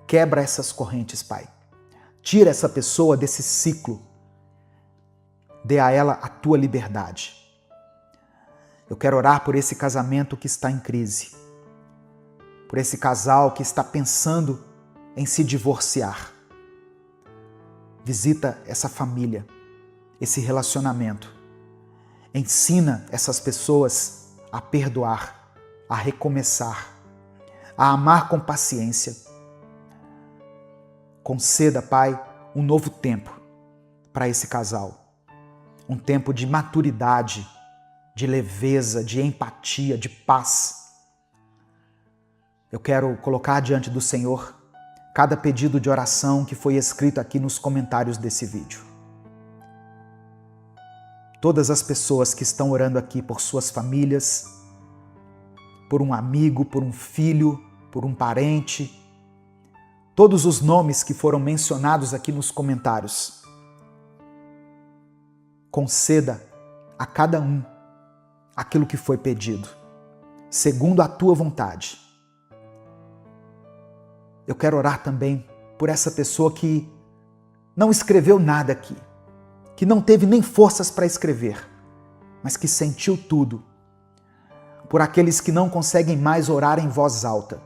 Quebra essas correntes, Pai. Tira essa pessoa desse ciclo. Dê a ela a tua liberdade. Eu quero orar por esse casamento que está em crise, por esse casal que está pensando em se divorciar. Visita essa família, esse relacionamento. Ensina essas pessoas a perdoar, a recomeçar, a amar com paciência. Conceda, Pai, um novo tempo para esse casal. Um tempo de maturidade, de leveza, de empatia, de paz. Eu quero colocar diante do Senhor cada pedido de oração que foi escrito aqui nos comentários desse vídeo. Todas as pessoas que estão orando aqui por suas famílias, por um amigo, por um filho, por um parente, todos os nomes que foram mencionados aqui nos comentários. Conceda a cada um aquilo que foi pedido, segundo a tua vontade. Eu quero orar também por essa pessoa que não escreveu nada aqui, que não teve nem forças para escrever, mas que sentiu tudo. Por aqueles que não conseguem mais orar em voz alta.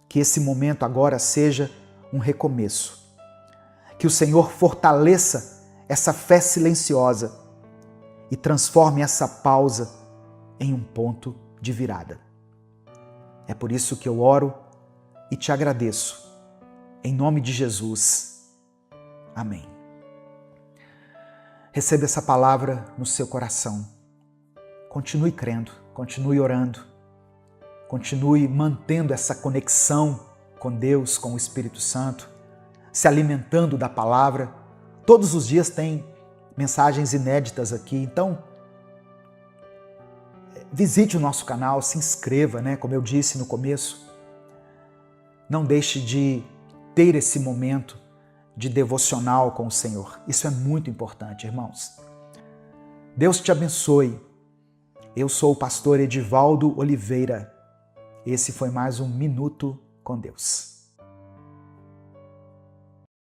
Que esse momento agora seja um recomeço. Que o Senhor fortaleça essa fé silenciosa e transforme essa pausa em um ponto de virada. É por isso que eu oro e te agradeço. Em nome de Jesus. Amém. Receba essa palavra no seu coração. Continue crendo, continue orando, continue mantendo essa conexão com Deus, com o Espírito Santo, se alimentando da palavra. Todos os dias tem mensagens inéditas aqui, então visite o nosso canal, se inscreva, como eu disse no começo. Não deixe de ter esse momento de devocional com o Senhor. Isso é muito importante, irmãos. Deus te abençoe. Eu sou o pastor Edivaldo Oliveira. Esse foi mais um Minuto com Deus.